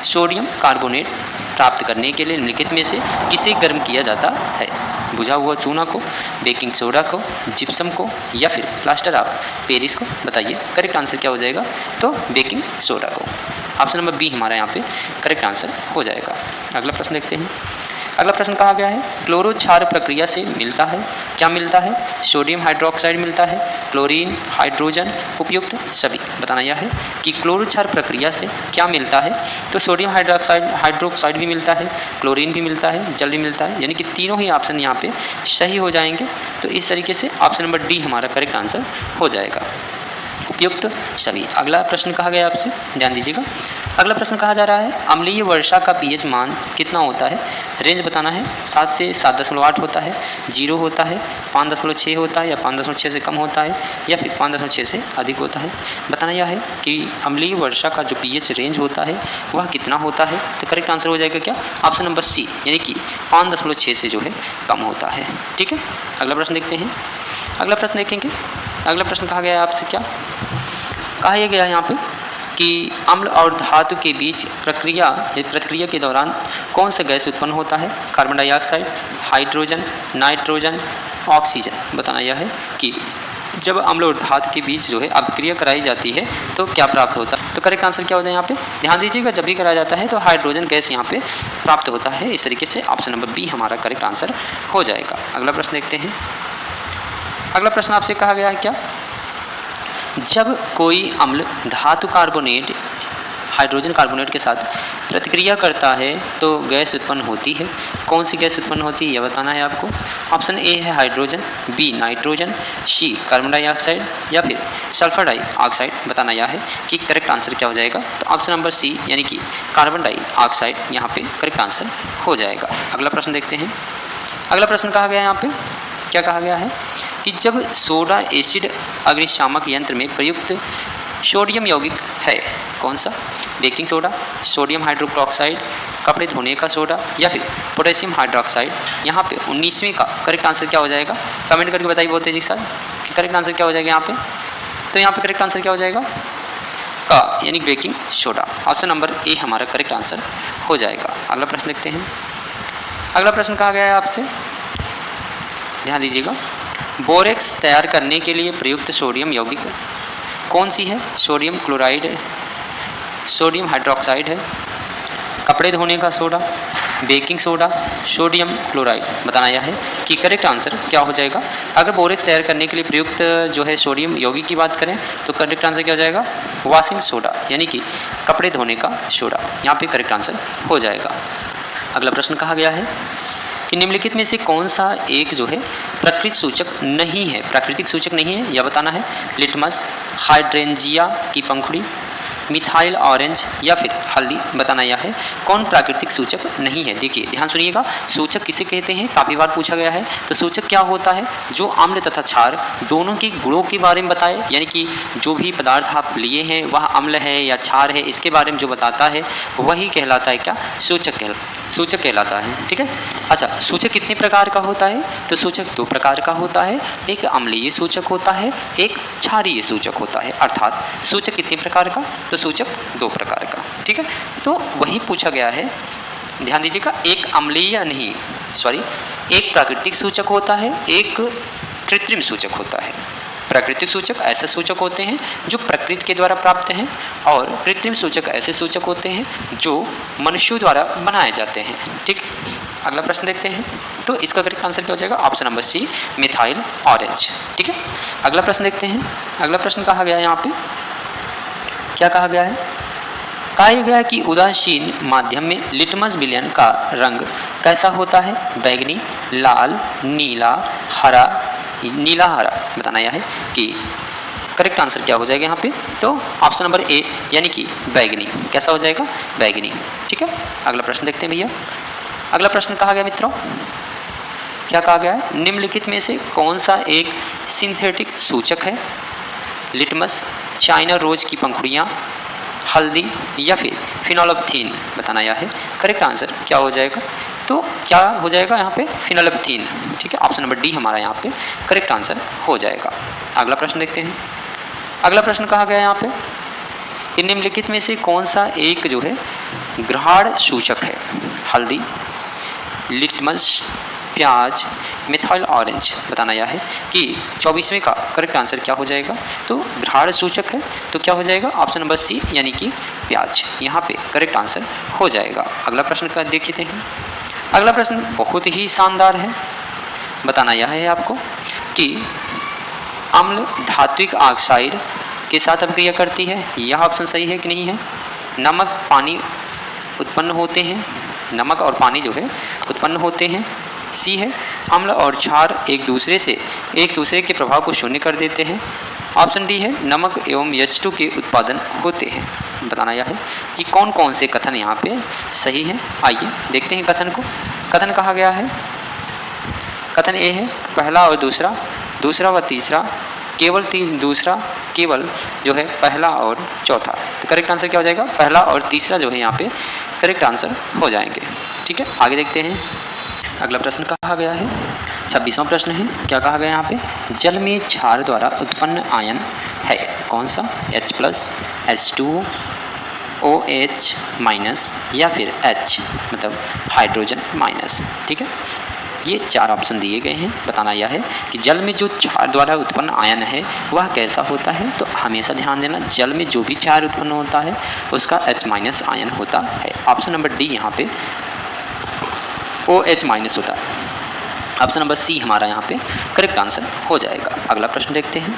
सोडियम कार्बोनेट प्राप्त करने के लिए निम्नलिखित में से किसे गर्म किया जाता है? बुझा हुआ चूना को, बेकिंग सोडा को, जिप्सम को या फिर प्लास्टर ऑफ पेरिस को। बताइए करेक्ट आंसर क्या हो जाएगा। तो बेकिंग सोडा को। ऑप्शन नंबर बी हमारा यहाँ पे करेक्ट आंसर हो जाएगा। अगला प्रश्न देखते हैं। अगला प्रश्न कहा गया है क्लोरो क्षार प्रक्रिया से मिलता है, क्या मिलता है? सोडियम हाइड्रोक्साइड मिलता है, क्लोरीन, हाइड्रोजन, उपयुक्त सभी। बताना यह है कि क्लोरो क्षार प्रक्रिया से क्या मिलता है? तो सोडियम हाइड्रोक्साइड भी मिलता है, क्लोरीन भी मिलता है, जल भी मिलता है, यानी कि तीनों ही ऑप्शन यहाँ पे सही हो जाएंगे। तो इस तरीके से ऑप्शन नंबर डी हमारा करेक्ट आंसर हो जाएगा, उपयुक्त सभी। अगला प्रश्न कहा गया आपसे, ध्यान दीजिएगा। अगला प्रश्न कहा जा रहा है अम्लीय वर्षा का पीएच मान कितना होता है? रेंज बताना है। 7 से 7.8 होता है, 0 होता है, 5.6 होता है, या 5.6 से कम होता है, या फिर 5.6 से अधिक होता है। बताना यह है कि अम्लीय वर्षा का जो पीएच रेंज होता है वह कितना होता है? तो करेक्ट आंसर हो जाएगा क्या? ऑप्शन नंबर सी, यानी कि 5.6 से जो है कम होता है। ठीक है, अगला प्रश्न देखते हैं। अगला प्रश्न देखेंगे। अगला प्रश्न कहा गया है आपसे, क्या कहा यह गया है यहाँ पे कि अम्ल और धातु के बीच प्रतिक्रिया के दौरान कौन सा गैस उत्पन्न होता है? Carbon dioxide, hydrogen, nitrogen, oxygen. बताना यह है कि जब अम्ल और धातु के बीच जो है अभिक्रिया कराई जाती है तो क्या प्राप्त होता है? तो करेक्ट आंसर क्या होता है यहाँ पे? ध्यान दीजिएगा, जब भी कराया जाता है तो हाइड्रोजन गैस यहाँ पे प्राप्त होता है। इस तरीके से ऑप्शन नंबर बी हमारा करेक्ट आंसर हो जाएगा। अगला प्रश्न देखते हैं। अगला प्रश्न आपसे कहा गया है, क्या जब कोई अम्ल धातु कार्बोनेट हाइड्रोजन कार्बोनेट के साथ प्रतिक्रिया करता है तो गैस उत्पन्न होती है। कौन सी गैस उत्पन्न होती है यह बताना है आपको। ऑप्शन ए है हाइड्रोजन, बी नाइट्रोजन, सी कार्बन डाइऑक्साइड, या फिर सल्फर डाइऑक्साइड। बताना यह है कि करेक्ट आंसर क्या हो जाएगा। तो ऑप्शन नंबर सी, यानी कि कार्बन डाइऑक्साइड यहाँ पे करेक्ट आंसर हो जाएगा। अगला प्रश्न देखते हैं। अगला प्रश्न कहा गया है यहाँ पे, क्या कहा गया है कि जब सोडा एसिड अग्निशामक यंत्र में प्रयुक्त सोडियम यौगिक है, कौन सा? बेकिंग सोडा, सोडियम हाइड्रोक्साइड, कपड़े धोने का सोडा, या फिर पोटेशियम हाइड्रोक्साइड। यहाँ पे 19वीं का करेक्ट आंसर क्या हो जाएगा? कमेंट करके बताइए बहुत तेजी के साथ कि करेक्ट आंसर क्या हो जाएगा यहाँ पे। तो यहाँ पे करेक्ट आंसर क्या हो जाएगा? का, यानी baking soda. Option number A हमारा करेक्ट आंसर हो जाएगा। अगला प्रश्न देखते हैं। अगला प्रश्न कहा गया है आपसे, ध्यान दीजिएगा। बोरेक्स तैयार करने के लिए प्रयुक्त सोडियम यौगिक कौन सी है? सोडियम क्लोराइड है, सोडियम हाइड्रोक्साइड है, कपड़े धोने का soda, baking soda, sodium chloride. बताना यह है कि करेक्ट आंसर क्या हो जाएगा। अगर बोरेक्स तैयार करने के लिए प्रयुक्त जो है सोडियम यौगिक की बात करें तो करेक्ट आंसर क्या हो जाएगा? वॉशिंग सोडा, यानी कि कपड़े धोने का सोडा। यहाँ पे करेक्ट आंसर हो जाएगा। अगला प्रश्न कहा गया है कि निम्नलिखित में से कौन सा एक जो है प्राकृतिक सूचक नहीं है, यह बताना है। लिटमस, हाइड्रेंजिया की पंखुड़ी, मिथाइल ऑरेंज, या फिर हल्दी। बताना यह है कौन प्राकृतिक सूचक नहीं है। देखिए ध्यान सुनिएगा, सूचक किसे कहते हैं काफ़ी बार पूछा गया है। तो सूचक क्या होता है? जो अम्ल तथा क्षार दोनों के गुणों के बारे में बताए, यानी कि जो भी पदार्थ आप लिए हैं वह अम्ल है या क्षार है, इसके बारे में जो बताता है वही कहलाता है क्या? सूचक कहलाता है। ठीक है, अच्छा सूचक कितने प्रकार का होता है? तो सूचक 2 प्रकार का होता है। एक अम्लीय सूचक होता है, एक क्षारीय सूचक होता है। अर्थात सूचक कितने प्रकार का? तो सूचक 2 प्रकार का। ठीक है, तो वही पूछा गया है, ध्यान दीजिएगा। एक एक प्राकृतिक सूचक होता है, एक कृत्रिम सूचक होता है। प्राकृतिक सूचक ऐसे सूचक होते हैं जो प्रकृति के द्वारा प्राप्त हैं, और कृत्रिम सूचक ऐसे सूचक होते हैं जो मनुष्यों द्वारा बनाए जाते हैं। ठीक, अगला प्रश्न देखते हैं। तो इसका करेक्ट आंसर क्या हो जाएगा? Option number C, methyl orange. ठीक है, अगला प्रश्न देखते हैं। अगला प्रश्न कहा गया है यहाँ पे, क्या कहा गया है? कहा गया है कि उदासीन माध्यम में लिटमस विलयन का रंग कैसा होता है? बैगनी, लाल, नीला हरा। बताना यह है कि करेक्ट आंसर क्या हो जाएगा यहाँ पे। तो ऑप्शन नंबर ए, यानी कि बैगनी। कैसा हो जाएगा? बैगनी। ठीक है, अगला प्रश्न देखते हैं भैया। अगला प्रश्न कहा गया मित्रों, क्या कहा गया है? निम्नलिखित में से कौन सा एक सिंथेटिक सूचक है? लिटमस, चाइना रोज की पंखुड़ियाँ, हल्दी, या फिर फिनोल्फथीन। बताना यह है करेक्ट आंसर क्या हो जाएगा। तो क्या हो जाएगा यहाँ पे? फिनोल्फथीन। ठीक है, ऑप्शन नंबर डी हमारा यहाँ पे करेक्ट आंसर हो जाएगा। अगला प्रश्न देखते हैं। अगला प्रश्न कहा गया है यहाँ पे कि निम्नलिखित में से कौन सा एक जो है ग्रहण सूचक है? हल्दी, लिटमस, प्याज, मिथाइल ऑरेंज। बताना यह है कि 24वें का करेक्ट आंसर क्या हो जाएगा। तो ग्रहण सूचक है, तो क्या हो जाएगा? ऑप्शन नंबर सी, यानी कि प्याज। यहाँ पे करेक्ट आंसर हो जाएगा। अगला प्रश्न का देख लेते हैं। अगला प्रश्न बहुत ही शानदार है। बताना यह है आपको कि अम्ल धात्विक ऑक्साइड के साथ अभिक्रिया करती है। यह ऑप्शन सही है कि नहीं है। नमक पानी उत्पन्न होते हैं, नमक और पानी जो है उत्पन्न होते हैं। सी है अम्ल और क्षार एक दूसरे के प्रभाव को शून्य कर देते हैं। ऑप्शन डी है नमक एवं H2 के उत्पादन होते हैं। बताना यह है कि कौन कौन से कथन यहाँ पे सही हैं। आइए देखते हैं कथन को। कथन कहा गया है, कथन ए है पहला और दूसरा, दूसरा व तीसरा, केवल दूसरा, केवल जो है पहला और चौथा। तो करेक्ट आंसर क्या हो जाएगा, पहला और तीसरा जो है यहाँ पे करेक्ट आंसर हो जाएंगे। ठीक है, आगे देखते हैं। अगला प्रश्न कहा गया है 26वां प्रश्न है। क्या कहा गया यहाँ पे, जल में क्षार द्वारा उत्पन्न आयन है कौन सा, H+, H2O, OH माइनस या फिर H मतलब हाइड्रोजन माइनस। ठीक है, ये 4 ऑप्शन दिए गए हैं। बताना यह है कि जल में जो क्षार द्वारा उत्पन्न आयन है वह कैसा होता है। तो हमेशा ध्यान देना, जल में जो भी क्षार उत्पन्न होता है उसका H- आयन होता है। ऑप्शन नंबर डी यहाँ पे OH- होता है। ऑप्शन नंबर सी हमारा यहाँ पे करेक्ट आंसर हो जाएगा। अगला प्रश्न देखते हैं।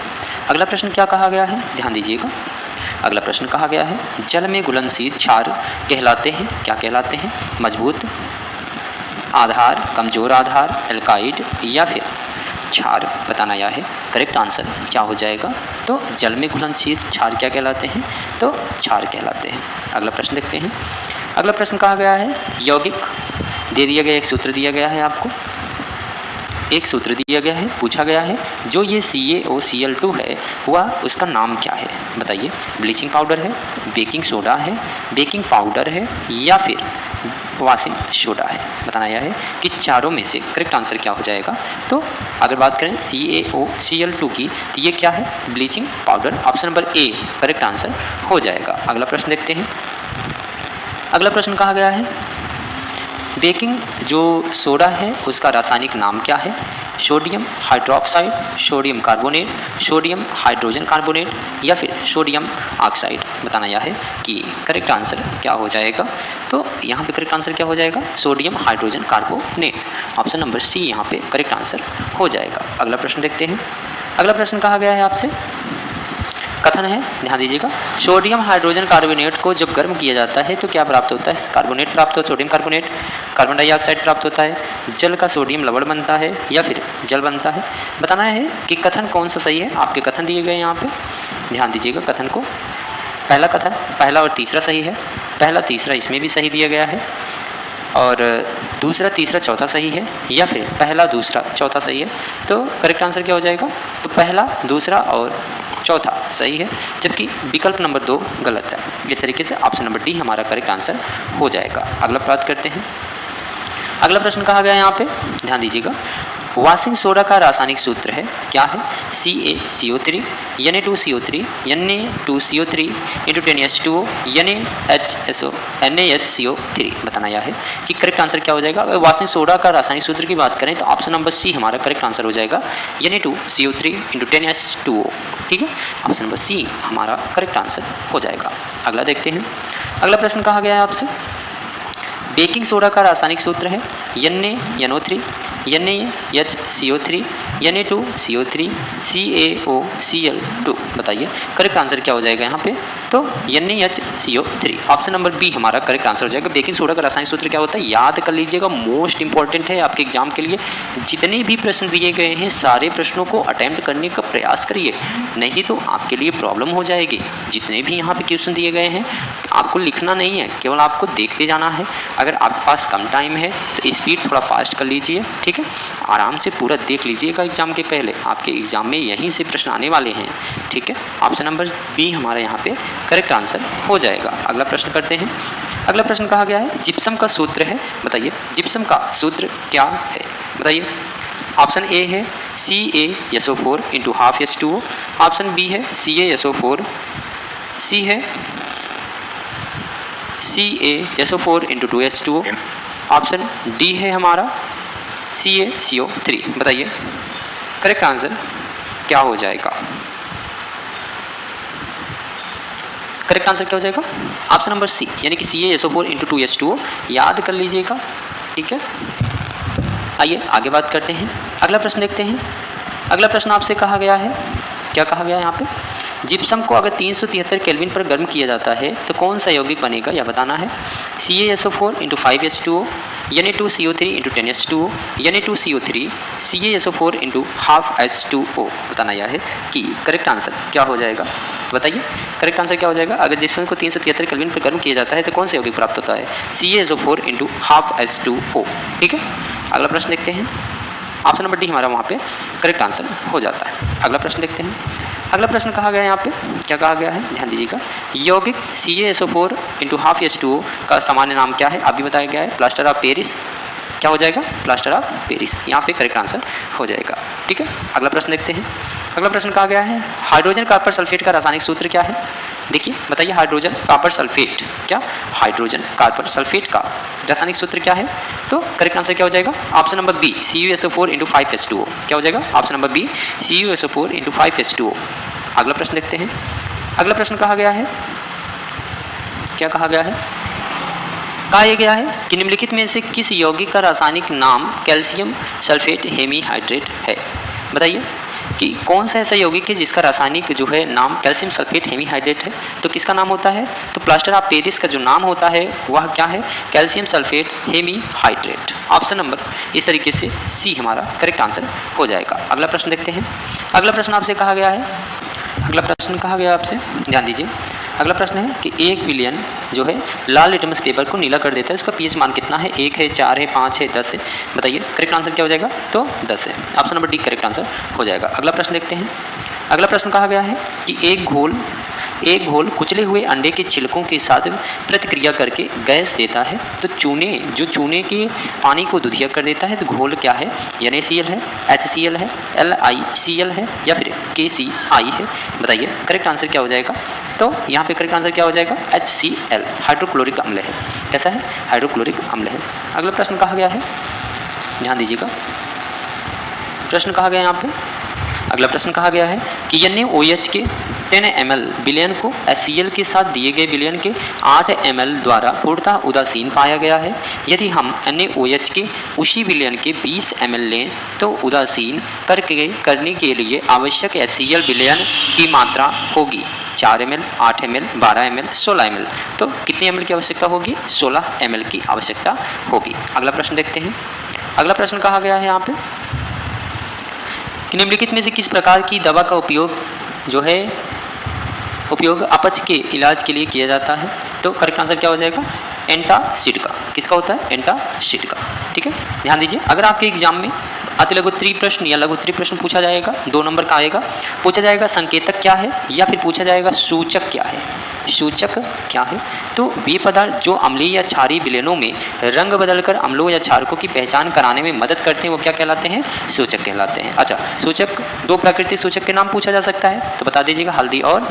अगला प्रश्न क्या कहा गया है, ध्यान दीजिएगा। अगला प्रश्न कहा गया है जल में घुलनशील क्षार कहलाते हैं, क्या कहलाते हैं, मजबूत आधार, कमजोर आधार, एल्काइड या फिर क्षार। बताना यह है करेक्ट आंसर क्या हो जाएगा। तो जल में घुलनशील क्षार क्या कहलाते हैं, तो क्षार कहलाते हैं। अगला प्रश्न देखते हैं। अगला प्रश्न कहा गया है यौगिक दे दिया गया, एक सूत्र दिया गया है आपको, एक सूत्र दिया गया है, पूछा गया है जो ये CaOCl2 है वह उसका नाम क्या है। बताइए, ब्लीचिंग पाउडर है, बेकिंग सोडा है, बेकिंग पाउडर है या फिर वाशिंग सोडा है। बताना यह है कि चारों में से करेक्ट आंसर क्या हो जाएगा। तो अगर बात करें CaOCl2 की तो ये क्या है, bleaching powder. Option number A correct answer हो जाएगा। अगला प्रश्न देखते हैं। अगला प्रश्न कहा गया है बेकिंग जो सोडा है उसका रासायनिक नाम क्या है, sodium hydroxide, sodium carbonate, sodium hydrogen carbonate या फिर सोडियम ऑक्साइड। बताना यह है कि करेक्ट आंसर क्या हो जाएगा। तो यहाँ पे करेक्ट आंसर क्या हो जाएगा, sodium hydrogen carbonate. Option number C यहाँ पे करेक्ट आंसर हो जाएगा। अगला प्रश्न देखते हैं। अगला प्रश्न कहा गया है आपसे, कथन है, ध्यान दीजिएगा, सोडियम हाइड्रोजन कार्बोनेट को जब गर्म किया जाता है तो क्या प्राप्त होता है, कार्बोनेट प्राप्त होता है, सोडियम कार्बोनेट, कार्बन डाइऑक्साइड प्राप्त होता है, जल का सोडियम लवण बनता है या फिर जल बनता है। बताना है कि कथन कौन सा सही है। आपके कथन दिए गए यहाँ पे, ध्यान दीजिएगा कथन को। पहला कथन, पहला और तीसरा सही है, पहला तीसरा इसमें भी सही दिया गया है, और दूसरा तीसरा चौथा सही है या फिर पहला दूसरा चौथा सही है। तो करेक्ट आंसर क्या हो जाएगा, तो पहला दूसरा और चौथा सही है, जबकि विकल्प नंबर 2 गलत है। इस तरीके से ऑप्शन नंबर डी हमारा करेक्ट आंसर हो जाएगा। अगला बात करते हैं। अगला प्रश्न कहा गया है यहाँ पे, ध्यान दीजिएगा, वाशिंग सोडा का रासायनिक सूत्र है, क्या है, CaCO3, Na2CO3, Na2CO3 × 10H2O, NaHCO3। बताना यह है कि करेक्ट आंसर क्या हो जाएगा। अगर वाशिंग सोडा का रासायनिक सूत्र की बात करें तो ऑप्शन नंबर सी हमारा करेक्ट आंसर हो जाएगा, Na2CO3 × 10H2O। ठीक है, ऑप्शन नंबर सी हमारा करेक्ट आंसर हो जाएगा। अगला देखते हैं। अगला प्रश्न कहा गया है आपसे, बेकिंग सोडा का रासायनिक सूत्र है NaNO3, NaHCO3, Na2CO3, CaOCl2। बताइए करेक्ट आंसर क्या हो जाएगा यहाँ पे, तो NaHCO3। ऑप्शन नंबर बी हमारा करेक्ट आंसर हो जाएगा। बेकिंग सोडा का रासायनिक सूत्र क्या होता है, याद कर लीजिएगा, मोस्ट इंपॉर्टेंट है आपके एग्जाम के लिए। जितने भी प्रश्न दिए गए हैं सारे प्रश्नों को अटेम्प्ट करने का प्रयास करिए, नहीं तो आपके लिए प्रॉब्लम हो जाएगी। जितने भी यहाँ पे क्वेश्चन दिए गए हैं आपको लिखना नहीं है, केवल आपको देखते जाना है। अगर आपके पास कम टाइम है तो स्पीड थोड़ा फास्ट कर लीजिए, ठीक है, आराम से पूरा देख लीजिएगा एग्जाम के पहले, आपके एग्जाम में यहीं से प्रश्न आने वाले हैं। ठीक है, ऑप्शन नंबर बी हमारे यहाँ पे करेक्ट आंसर हो जाएगा। अगला प्रश्न करते हैं। अगला प्रश्न कहा गया है जिप्सम का सूत्र है, बताइए जिप्सम का सूत्र क्या है। बताइए, ऑप्शन ए है CaSO4 × ½ H2O, ऑप्शन बी है CaSO4, सी है CaSO4 × 2 H2O, ऑप्शन डी है हमारा CaCO3। बताइए करेक्ट आंसर क्या हो जाएगा। करेक्ट आंसर क्या हो जाएगा, ऑप्शन नंबर सी यानी कि CaSO4 × 2 H2O। याद कर लीजिएगा, ठीक है। आइए आगे बात करते हैं, अगला प्रश्न देखते हैं। अगला प्रश्न आपसे कहा गया है, क्या कहा गया है यहाँ पे, जिप्सम को अगर 373 केल्विन पर गर्म किया जाता है तो कौन सा यौगिक बनेगा, यह बताना है। CaSO4 × 5H2O, Na2CO3 × 10H2O, Na2CO3 CaSO4 × 12H2O बताना यह है कि करेक्ट आंसर क्या हो जाएगा। तो बताइए करेक्ट आंसर क्या हो जाएगा। अगर जिप्सम को 373 केल्विन पर गर्म किया जाता है तो कौन सा यौगिक प्राप्त होता है, CaSO4 × 12H2O। ठीक है, अगला प्रश्न देखते हैं। ऑप्शन नंबर डी हमारा वहाँ पे करेक्ट आंसर हो जाता है। अगला प्रश्न देखते हैं। अगला प्रश्न कहा गया है यहाँ पे, क्या कहा गया है, ध्यान दीजिएगा। यौगिक CaSO4 × 12H2O का सामान्य नाम क्या है, अभी बताया गया है, प्लास्टर ऑफ पेरिस। क्या हो जाएगा, प्लास्टर ऑफ पेरिस, यहाँ पे करेक्ट आंसर हो जाएगा। ठीक है, अगला प्रश्न देखते हैं। अगला प्रश्न कहा गया है, हाइड्रोजन कॉपर सल्फेट का रासायनिक सूत्र क्या है। देखिए बताइए, हाइड्रोजन कॉपर सल्फेट, क्या हाइड्रोजन कॉपर सल्फेट का रासायनिक सूत्र क्या है। तो करेक्ट आंसर क्या हो जाएगा, option number B CuSO4 × 5H2O। क्या हो जाएगा, option number B CuSO4 × 5H2O। अगला प्रश्न देखते हैं। अगला प्रश्न कहा गया है, क्या कहा गया है, कहा गया है कि निम्नलिखित में से किस यौगिक का रासायनिक नाम कैल्शियम सल्फेट हेमीहाइड्रेट है। बताइए कि कौन सा ऐसा यौगिक है जिसका रासायनिक जो है नाम कैल्शियम सल्फेट हेमीहाइड्रेट है। तो किसका नाम होता है, तो प्लास्टर ऑफ पेरिस का जो नाम होता है वह क्या है, calcium sulphate hemihydrate. Option number इस तरीके से सी हमारा करेक्ट आंसर हो जाएगा। अगला प्रश्न देखते हैं। अगला प्रश्न आपसे कहा गया है, अगला प्रश्न कहा गया आपसे, ध्यान दीजिए। अगला प्रश्न है कि 1 बिलियन जो है लाल लिटमस पेपर को नीला कर देता है, उसका पीएच मान कितना है, 1 है, 4 है, 5 है, 10 है। बताइए करेक्ट आंसर क्या हो जाएगा, तो 10 है। Option number D correct answer हो जाएगा। अगला प्रश्न देखते हैं। अगला प्रश्न कहा गया है कि एक घोल कुचले हुए अंडे के छिलकों के साथ प्रतिक्रिया करके गैस देता है, तो चूने के पानी को दूधिया कर देता है, तो घोल क्या है, NaCl है, HCl है, LiCl है या फिर KCl है। बताइए करेक्ट आंसर क्या हो जाएगा। तो यहाँ पे करेक्ट आंसर क्या हो जाएगा, HCl हाइड्रोक्लोरिक अम्ल है। कैसा है, हाइड्रोक्लोरिक अम्ल है। अगला प्रश्न कहा गया है, ध्यान दीजिएगा। प्रश्न कहा गया यहाँ पे, अगला प्रश्न कहा गया है कि NaOH के 10 ml विलयन को HCl के साथ दिए गए विलयन के 8 ml द्वारा पूर्णतः उदासीन पाया गया है। यदि हम NaOH के उसी विलयन के 20 ml लें तो उदासीन करने के लिए आवश्यक HCl विलयन की मात्रा होगी 4 ml, 8 ml, 12 ml, 16 ml। तो कितने ml की आवश्यकता होगी, 16 ml की आवश्यकता होगी। अगला प्रश्न देखते हैं। अगला प्रश्न कहा गया है यहाँ पे कि निम्नलिखित में से किस प्रकार की दवा का उपयोग अपच के इलाज के लिए किया जाता है। तो करेक्ट आंसर क्या हो जाएगा, एंटासिड का। किसका होता है, एंटासिड का। ठीक है, ध्यान दीजिए। अगर आपके एग्जाम में अति लघुत्तरीय प्रश्न या लघुत्तरीय प्रश्न पूछा जाएगा, 2 नंबर का आएगा, पूछा जाएगा संकेतक क्या है या फिर पूछा जाएगा सूचक क्या है। सूचक क्या है, तो वे पदार्थ जो अम्लीय या क्षारीय विलयनों में रंग बदलकर अम्लों या क्षारकों की पहचान कराने में मदद करते हैं, वो क्या कहलाते हैं, सूचक कहलाते हैं। अच्छा, सूचक 2 प्राकृतिक सूचक के नाम पूछा जा सकता है, तो बता दीजिएगा, हल्दी और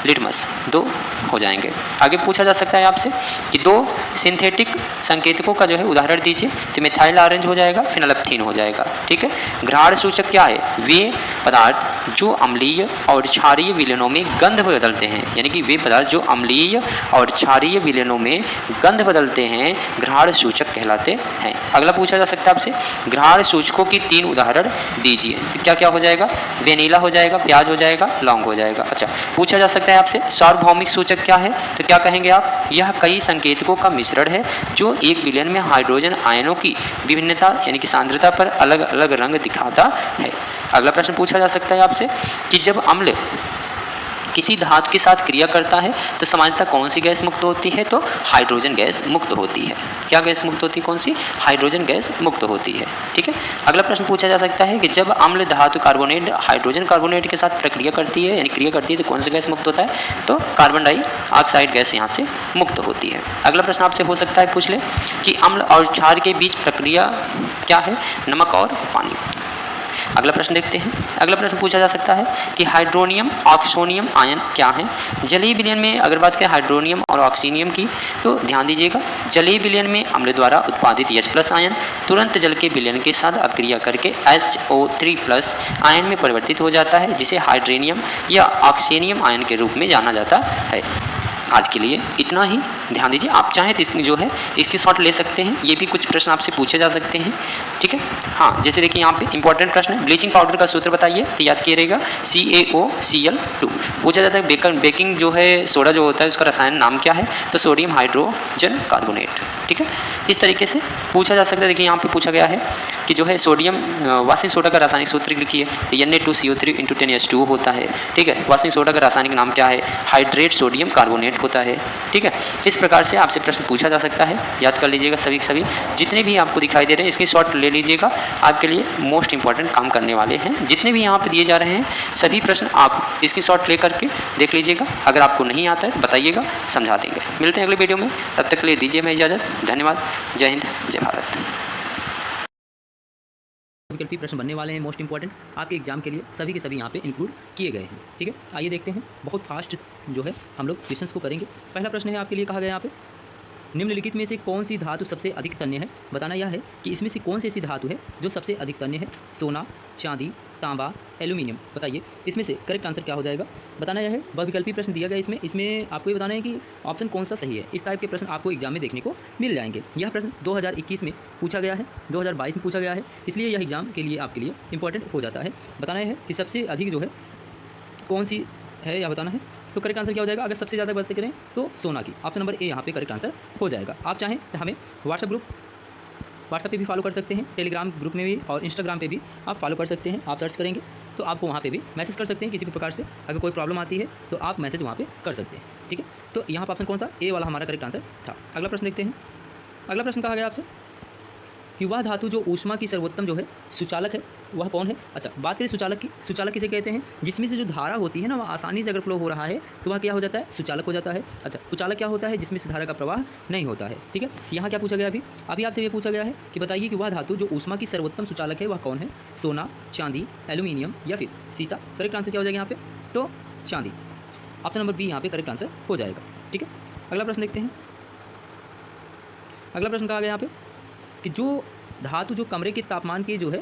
लिटमस 2 हो जाएंगे। आगे पूछा जा सकता है आपसे कि 2 सिंथेटिक संकेतकों का जो है उदाहरण दीजिए, तो मिथाइल ऑरेंज हो जाएगा, फिनोल्फथीन हो जाएगा। ठीक है, घ्राण सूचक क्या है, वे पदार्थ जो अम्लीय और क्षारीय विलयनों में गंध बदलते हैं, यानी कि वे पदार्थ जो अम्लीय और क्षारीय विलयनों में गंध बदलते हैं घ्राण सूचक कहलाते हैं। अगला पूछा जा सकता है आपसे, घ्राण सूचकों की 3 उदाहरण दीजिए। क्या क्या हो जाएगा, वेनिला हो जाएगा, प्याज हो जाएगा, लौंग हो जाएगा। अच्छा, पूछा जा सकता है आपसे सार्वभौमिक सूचक क्या है, तो क्या कहेंगे आप, यह कई संकेतकों का मिश्रण है जो एक विलयन में हाइड्रोजन आयनों की विभिन्नता यानी कि सांद्रता पर अलग अलग रंग दिखाता है। अगला प्रश्न पूछा जा सकता है आपसे कि जब अम्ल किसी धातु के साथ क्रिया करता है तो सामान्यतः कौन सी गैस मुक्त होती है, तो हाइड्रोजन गैस मुक्त होती है। क्या गैस मुक्त होती है, कौन सी, हाइड्रोजन गैस मुक्त होती है। ठीक है, अगला प्रश्न पूछा जा सकता है कि जब अम्ल धातु कार्बोनेट हाइड्रोजन कार्बोनेट के साथ प्रक्रिया करती है यानी क्रिया करती है तो कौन सी गैस मुक्त होता है, तो कार्बन डाइऑक्साइड गैस यहाँ से मुक्त होती है। अगला प्रश्न आपसे हो सकता है पूछ ले कि अम्ल और क्षार के बीच प्रक्रिया क्या है, नमक और पानी। अगला प्रश्न देखते हैं। अगला प्रश्न पूछा जा सकता है कि हाइड्रोनियम ऑक्सोनियम आयन क्या है। जलीय विलयन में अगर बात करें हाइड्रोनियम और ऑक्सीनियम की, तो ध्यान दीजिएगा, जलीय विलयन में अम्ल द्वारा उत्पादित H+ आयन तुरंत जल के विलयन के साथ अभिक्रिया करके HO3+ आयन में परिवर्तित हो जाता है, जिसे हाइड्रोनियम या ऑक्सीनियम आयन के रूप में जाना जाता है। आज के लिए इतना ही। ध्यान दीजिए, आप चाहें तो इसमें जो है इसकी शॉर्ट ले सकते हैं, ये भी कुछ प्रश्न आपसे पूछे जा सकते हैं, ठीक है। हाँ, जैसे देखिए यहाँ पे इंपॉर्टेंट प्रश्न है, ब्लीचिंग पाउडर का सूत्र बताइए, तो याद किया रहेगा CaOCl2। पूछा जाता है बेकिंग जो है सोडा जो होता है उसका रसायन नाम क्या है, तो सोडियम हाइड्रोजन कार्बोनेट, ठीक है। इस तरीके से पूछा जा सकता है। देखिए यहाँ पे पूछा गया है कि जो है सोडियम वाशिंग सोडा का रासायनिक सूत्र लिखिए, तो Na2CO3 × 10H2O होता है, ठीक है। वाशिंग सोडा का रासायनिक नाम क्या है, हाइड्रेट सोडियम कार्बोनेट होता है, ठीक है। इस प्रकार से आपसे प्रश्न पूछा जा सकता है, याद कर लीजिएगा। सभी जितने भी आपको दिखाई दे रहे हैं इसकी शॉर्ट ले लीजिएगा, आपके लिए मोस्ट इंपॉर्टेंट काम करने वाले हैं। जितने भी यहाँ पे दिए जा रहे हैं सभी प्रश्न आप इसकी शॉर्ट ले करके देख लीजिएगा। अगर आपको नहीं आता है बताइएगा, समझा देंगे। मिलते हैं अगले वीडियो में, तब तक के लिए दीजिए मैं इजाज़त। धन्यवाद। जय हिंद, जय भारत। विकल्पी प्रश्न बनने वाले हैं मोस्ट इंपॉर्टेंट आपके एग्जाम के लिए, सभी के सभी यहाँ पे इंक्लूड किए गए हैं, ठीक है। आइए देखते हैं, बहुत फास्ट जो है हम लोग क्वेश्चंस को करेंगे। पहला प्रश्न है आपके लिए, कहा गया यहाँ पे निम्नलिखित में से कौन सी धातु सबसे अधिक तन्य है। बताना यह है कि इसमें से कौन सी ऐसी धातु है जो सबसे अधिक तन्य है, सोना, चांदी, तांबा, एल्यूमिनियम। बताइए इसमें से करेक्ट आंसर क्या हो जाएगा। बताना यह है, बहुविकल्पी प्रश्न दिया गया इसमें आपको ये बताना है कि ऑप्शन कौन सा सही है। इस टाइप के प्रश्न आपको एग्जाम में देखने को मिल जाएंगे। यह प्रश्न 2021 में पूछा गया है, 2022 में पूछा गया है, इसलिए यह एग्जाम के लिए आपके लिए इंपॉर्टेंट हो जाता है। बताना यह है कि सबसे अधिक जो है कौन सी है, या बताना है। तो करेक्ट आंसर क्या हो जाएगा, अगर सबसे ज़्यादा बात करें तो सोना की। ऑप्शन नंबर ए यहाँ पे करेक्ट आंसर हो जाएगा। आप चाहें तो हमें व्हाट्सएप पे भी फॉलो कर सकते हैं, टेलीग्राम ग्रुप में भी और इंस्टाग्राम पे भी आप फॉलो कर सकते हैं। आप सर्च करेंगे तो आपको वहाँ पे भी मैसेज कर सकते हैं। किसी भी प्रकार से अगर कोई प्रॉब्लम आती है तो आप मैसेज वहाँ पे कर सकते हैं, ठीक है। तो यहाँ पर ऑप्शन कौन सा, ए वाला हमारा करेक्ट आंसर था। अगला प्रश्न देखते हैं। अगला प्रश्न कहा गया आपसे कि वह धातु जो ऊष्मा की सर्वोत्तम जो है सुचालक है वह कौन है। अच्छा, बात करें सुचालक की, सुचालक किसे कहते हैं, जिसमें से जो धारा होती है ना वह आसानी से अगर फ्लो हो रहा है तो वह क्या हो जाता है, सुचालक हो जाता है। अच्छा, कुचालक क्या होता है, जिसमें से धारा का प्रवाह नहीं होता है, ठीक है। यहाँ क्या पूछा गया, अभी आपसे ये पूछा गया है कि बताइए कि वह धातु जो ऊष्मा की सर्वोत्तम सुचालक है वह कौन है, सोना, चांदी, एल्यूमिनियम या फिर सीसा। करेक्ट आंसर क्या हो जाएगा यहाँ पे, तो चांदी। ऑप्शन नंबर बी यहाँ पे करेक्ट आंसर हो जाएगा, ठीक है। अगला प्रश्न देखते हैं। अगला प्रश्न कहा गया यहाँ पे कि जो धातु जो कमरे के तापमान के जो है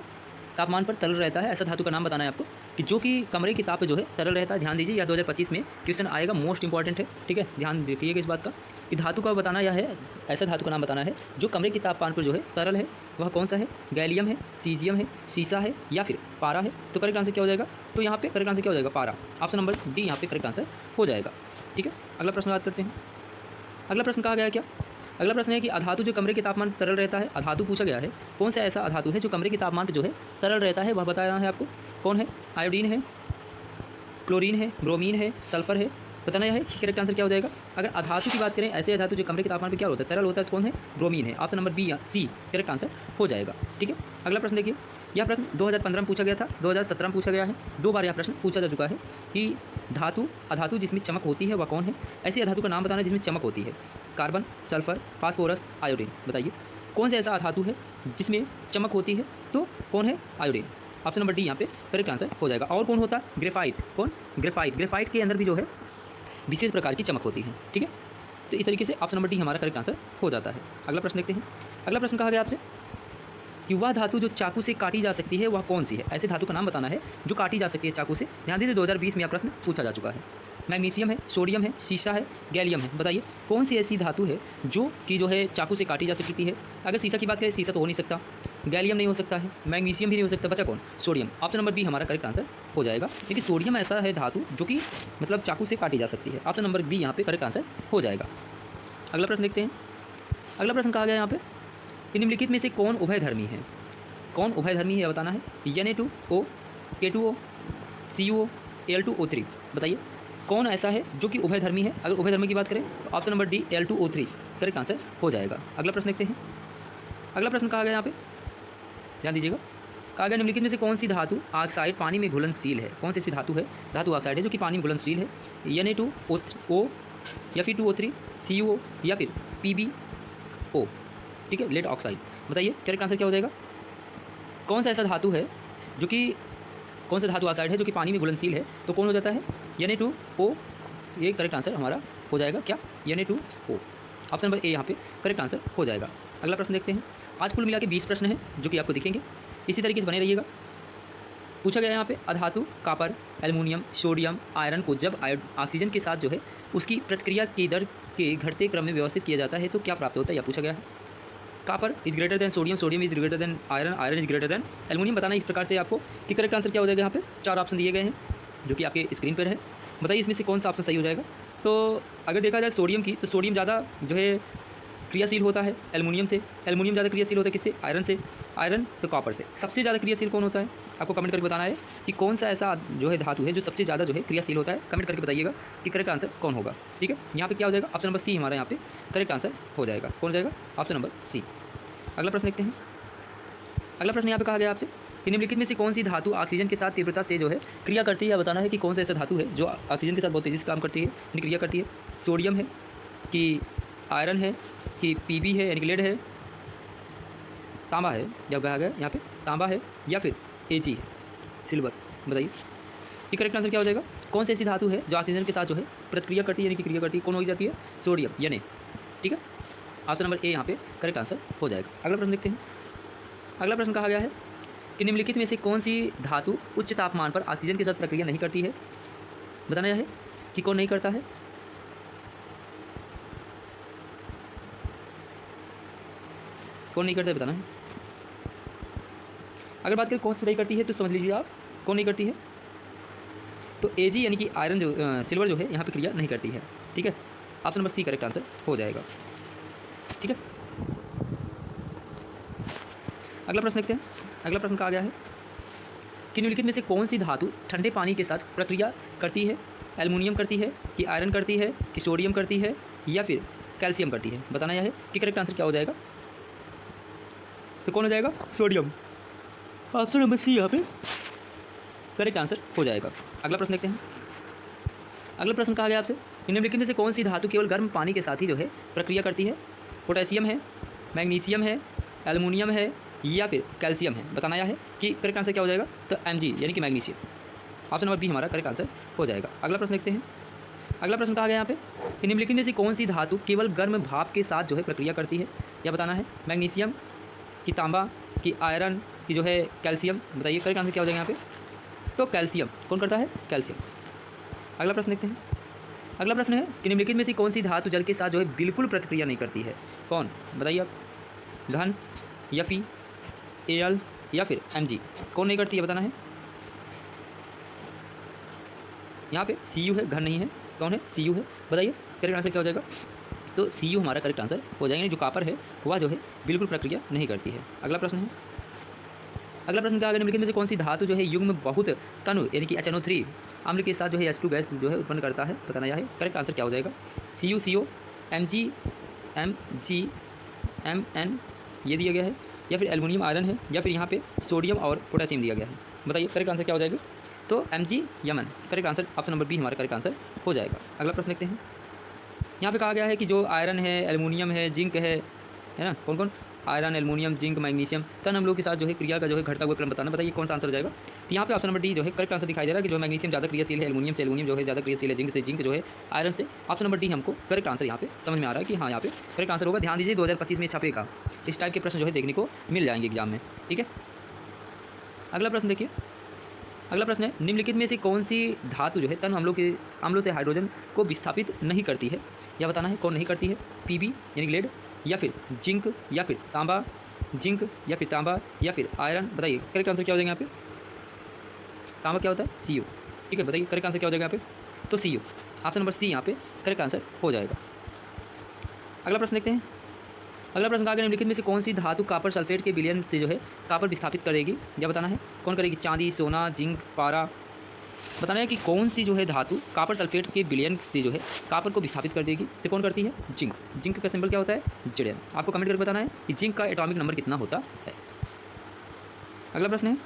तापमान पर तरल रहता है, ऐसा धातु का नाम बताना है आपको कि जो कि कमरे के ताप पे जो है तरल रहता है। ध्यान दीजिए, यह 2025 में क्वेश्चन आएगा, मोस्ट इंपॉर्टेंट है, ठीक है। ध्यान रखिएगा इस बात का कि धातु का बताना यह है, ऐसा धातु का नाम बताना है जो कमरे के तापमान पर जो है तरल है, वह कौन सा है, गैलियम है, सीजियम है, सीसा है या फिर पारा है। तो करेक्ट आंसर क्या हो जाएगा, तो यहाँ पे करेक्ट आंसर क्या हो जाएगा, पारा। ऑप्शन नंबर डी यहाँ पे करेक्ट आंसर हो जाएगा, ठीक है। अगला प्रश्न बात करते हैं। अगला प्रश्न कहा गया है क्या, अगला प्रश्न है कि अधातु जो कमरे के तापमान पर तरल रहता है, अधातु पूछा गया है, कौन सा ऐसा अधातु है जो कमरे के तापमान पर जो है तरल रहता है, वह बताना है आपको। कौन है, आयोडीन है, क्लोरीन है, ब्रोमीन है, सल्फर है। बताना यह है कि करेक्ट आंसर क्या हो जाएगा। अगर अधातु की बात करें, ऐसे अधातु जो कमरे के तापमान पर क्या होता है, तरल होता है, तो कौन है, ब्रोमीन है। ऑप्शन नंबर बी या सी करेक्ट आंसर हो जाएगा, ठीक है। अगला प्रश्न देखिए, यह प्रश्न 2015 में पूछा गया था, 2017 में पूछा गया है, 2 बार यह प्रश्न पूछा जा चुका है कि अधातु जिसमें चमक होती है वह कौन है। ऐसी अधातु का नाम बताना जिसमें चमक होती है, कार्बन, सल्फर, फास्फोरस, आयोडीन। बताइए कौन सा ऐसा अधातु है जिसमें चमक होती है, तो कौन है, आयोडीन। ऑप्शन नंबर डी यहाँ पे करेक्ट आंसर हो जाएगा। और कौन होता है, ग्रेफाइट। कौन, ग्रेफाइट के अंदर भी जो है विशेष प्रकार की चमक होती है, ठीक है। तो इस तरीके से ऑप्शन नंबर डी हमारा करेक्ट आंसर हो जाता है। अगला प्रश्न देखते हैं। अगला प्रश्न कहा गया आपसे कि वह धातु जो चाकू से काटी जा सकती है वह कौन सी है। ऐसे धातु का नाम बताना है जो काटी जा सकती है चाकू से। ध्यान दीजिए, 2020 में यह प्रश्न पूछा जा चुका है। मैग्नीशियम है, सोडियम है, सीसा है, गैलियम है। बताइए कौन सी ऐसी धातु है जो कि जो है चाकू से काटी जा सकती है। अगर सीसा की बात करें, सीसा तो हो नहीं सकता, गैलियम नहीं हो सकता है, मैग्नीशियम भी नहीं हो सकता, बचा कौन, सोडियम। ऑप्शन नंबर बी हमारा करेक्ट आंसर हो जाएगा, क्योंकि सोडियम ऐसा है धातु जो कि मतलब चाकू से काटी जा सकती है। ऑप्शन नंबर बी यहाँ पे करेक्ट आंसर हो जाएगा। अगला प्रश्न देखते हैं। अगला प्रश्न कहा गया यहाँ पे कि निम्नलिखित में से कौन उभयधर्मी है। कौन उभयधर्मी है बताना है, Na2O, K2O, CuO, Al2O3। बताइए कौन ऐसा है जो कि उभयधर्मी है। अगर उभयधर्मी की बात करें तो option number D Al2O3 correct answer हो जाएगा। अगला प्रश्न देखते हैं। अगला प्रश्न कहा गया यहाँ पे, ध्यान दीजिएगा, कहा गया निम्नलिखित में से कौन सी धातु ऑक्साइड पानी में घुलनशील है। कौन सी ऐसी धातु है, धातु ऑक्साइड है जो कि पानी में घुलनशील है, Na2O या फिर 2O3, CuO या फिर PbO, ठीक है, लेड ऑक्साइड। बताइए करेक्ट आंसर क्या हो जाएगा। कौन सा ऐसा धातु है जो कि कौन सा धातु ऑक्साइड है जो कि पानी में घुलनशील है, तो कौन हो जाता है, Na2O। ये करेक्ट आंसर हमारा हो जाएगा क्या, Na2O। ऑप्शन नंबर ए यहाँ पे करेक्ट आंसर हो जाएगा। अगला प्रश्न देखते हैं। आज कुल मिला के 20 प्रश्न हैं जो कि आपको दिखेंगे, इसी तरीके से बने रहिएगा। पूछा गया है यहाँ पे अधातु कॉपर, एल्युमिनियम, सोडियम, आयरन को जब ऑक्सीजन के साथ जो है उसकी प्रतिक्रिया की दर के घटते क्रम में व्यवस्थित किया जाता है तो क्या प्राप्त होता है, यह पूछा गया है। Copper is greater than sodium, sodium is greater than iron, iron is greater than aluminium. बताना इस प्रकार से आपको कि करेक्ट आंसर क्या हो जाएगा। यहाँ पे 4 ऑप्शन दिए गए हैं जो कि आपके स्क्रीन पर है। बताइए इसमें से कौन सा ऑप्शन सही हो जाएगा। तो अगर देखा जाए सोडियम की, तो सोडियम ज़्यादा जो है क्रियाशील होता है एल्युमिनियम से, एल्युमिनियम ज़्यादा क्रियाशील होता है किससे, आयरन से, आयरन तो कॉपर से। सबसे ज़्यादा क्रियाशील कौन होता है, आपको कमेंट करके बताना है कि कौन सा ऐसा जो है धातु है जो सबसे ज़्यादा जो है क्रियाशील होता है। कमेंट करके बताइएगा कि करेक्ट आंसर कौन होगा। ठीक है, यहाँ पे क्या हो जाएगा, ऑप्शन नंबर सी हमारा यहाँ पे करेक्ट आंसर हो जाएगा। कौन हो जाएगा, ऑप्शन नंबर सी। अगला प्रश्न देखते हैं। अगला प्रश्न यहाँ पे कहा गया आपसे कि निम्नलिखित में से कौन सी धातु ऑक्सीजन के साथ तीव्रता से जो है क्रिया करती है। बताना है कि कौन सा ऐसा धातु है जो ऑक्सीजन के साथ बहुत तेज़ी से काम करती है, यानी क्रिया करती है। सोडियम है कि आयरन है कि पीबी है यानी कि लेड है, तांबा है, जब कहा गया यहाँ पे तांबा है, या फिर एजी है, सिल्वर। बताइए कि करेक्ट आंसर क्या हो जाएगा। कौन सी ऐसी धातु है जो ऑक्सीजन के साथ जो है प्रतिक्रिया करती है, यानी कि क्रिया करती है, कौन हो जाती है, सोडियम यानी। ठीक है, ऑप्शन नंबर ए यहाँ पे करेक्ट आंसर हो जाएगा। अगला प्रश्न देखते हैं। अगला प्रश्न कहा गया है कि निम्नलिखित में से कौन सी धातु उच्च तापमान पर ऑक्सीजन के साथ प्रक्रिया नहीं करती है। बताना यह है कि कौन नहीं करता है। कौन नहीं करता है बताना है। अगर बात करें कौन सी नहीं करती है तो समझ लीजिए आप कौन नहीं करती है। तो एजी यानी कि आयरन जो सिल्वर जो है यहाँ पे क्रिया नहीं करती है। ठीक है, option number C correct answer हो जाएगा। ठीक है, अगला प्रश्न देखते हैं। अगला प्रश्न कहा गया है कि निम्नलिखित में से कौन सी धातु ठंडे पानी के साथ प्रक्रिया करती है। एल्युमिनियम करती है कि आयरन करती है कि सोडियम करती है या फिर कैल्शियम करती है। बताना यह है कि करेक्ट आंसर क्या हो जाएगा। तो कौन हो जाएगा, सोडियम। ऑप्शन नंबर सी यहाँ पे करेक्ट आंसर हो जाएगा। अगला प्रश्न देखते हैं। अगला प्रश्न कहा गया आपसे निम्नलिखित में से कौन सी धातु केवल गर्म पानी के साथ ही जो है प्रक्रिया करती है। पोटेशियम है, मैग्नीशियम है, एल्युमिनियम है या फिर कैल्शियम है। बताना यह है कि करेक्ट आंसर क्या हो जाएगा। तो Mg यानी कि मैग्नीशियम। ऑप्शन नंबर बी हमारा करेक्ट आंसर हो जाएगा। अगला प्रश्न देखते हैं। अगला प्रश्न कहा गया यहाँ पे कि निम्नलिखित में से कौन सी धातु केवल गर्म भाप के साथ जो है प्रक्रिया करती है। यह बताना है मैग्नीशियम कि तांबा कि आयरन की जो है कैल्शियम। बताइए करेक्ट आंसर क्या हो जाएगा यहाँ पे। तो कैल्शियम। कौन करता है, कैल्शियम। अगला प्रश्न देखते हैं। अगला प्रश्न है कि निम्नलिखित में से कौन सी धातु जल के साथ जो है बिल्कुल प्रतिक्रिया नहीं करती है। कौन, बताइए आप। घन, Fe, Al या फिर Mg। कौन नहीं करती है बताना है। यहाँ पे Cu है, घन नहीं है। कौन है, Cu है। बताइए करेक्ट आंसर क्या हो जाएगा। तो Cu हमारा करेक्ट आंसर हो जाएगा। जो कॉपर है वह जो है बिल्कुल प्रक्रिया नहीं करती है। अगला प्रश्न है। अगला प्रश्न क्या, निम्नलिखित में से कौन सी धातु जो है युग्म बहुत तनु यानी कि HNO3 अम्ल के साथ जो है H2 गैस जो है उत्पन्न करता है। बताना यह है करेक्ट आंसर क्या हो जाएगा। Cu, CO, Mg, Mg, Mn ये दिया गया है, या फिर एल्युमिनियम आयरन है, या फिर यहाँ पे सोडियम और पोटेशियम दिया गया है। बताइए करेक्ट आंसर क्या हो जाएगा। तो Mg, Mn correct answer. Option number B हमारा करेक्ट आंसर हो जाएगा। अगला प्रश्न देखते हैं। यहाँ पे कहा गया है कि जो आयरन है, एल्युमिनियम है, जिंक है ना, कौन कौन, आयरन, एल्युमिनियम, जिंक, मैग्नीशियम तन अम्लों के साथ जो है क्रिया का जो है घटता हुआ क्रम बताना। बताइए कौन सा आंसर हो जाएगा। तो यहाँ पे ऑप्शन नंबर डी जो है करेक्ट आंसर दिखाई दे रहा है कि जो मैग्नीशियम ज़्यादा क्रियाशील है, एल्युमिनियम से एल्युमिनियम जो है ज़्यादा क्रियाशील है, जिंक से जिंक जो है आयरन से। ऑप्शन नंबर डी हमको करेक्ट आंसर यहाँ पे समझ में आ रहा है कि हाँ यहाँ पे करेक्ट आंसर होगा। ध्यान दीजिए 2025 में छपेगा, इस टाइप के प्रश्न जो है देखने को मिल जाएंगे एग्जाम में। ठीक है, अगला प्रश्न देखिए। अगला प्रश्न है निम्नलिखित में से कौन सी धातु जो है तन अम्लों से हाइड्रोजन को विस्थापित नहीं करती है। यह बताना है कौन नहीं करती है। पीबी यानी लेड, या फिर जिंक, या फिर तांबा, जिंक या फिर तांबा या फिर आयरन। बताइए करेक्ट आंसर क्या हो जाएगा यहाँ पे। तांबा क्या होता है, Cu। ठीक है, बताइए करेक्ट आंसर क्या हो जाएगा यहाँ पे। तो Cu। ऑप्शन नंबर सी यहाँ पे करेक्ट आंसर हो जाएगा। अगला प्रश्न देखते हैं। अगला प्रश्न आगे निम्नलिखित में से कौन सी धातु कॉपर सल्फेट के विलयन से जो है कॉपर विस्थापित करेगी। यह बताना है कौन करेगी। चांदी, सोना, जिंक, पारा। बताना है कि कौन सी जो है धातु कॉपर सल्फेट के विलयन से जो है कॉपर को विस्थापित कर देगी। तो कौन करती है, जिंक। जिंक का सिंबल क्या होता है, Zn। आपको कमेंट करके बताना है कि जिंक का एटॉमिक नंबर कितना होता है। अगला प्रश्न है।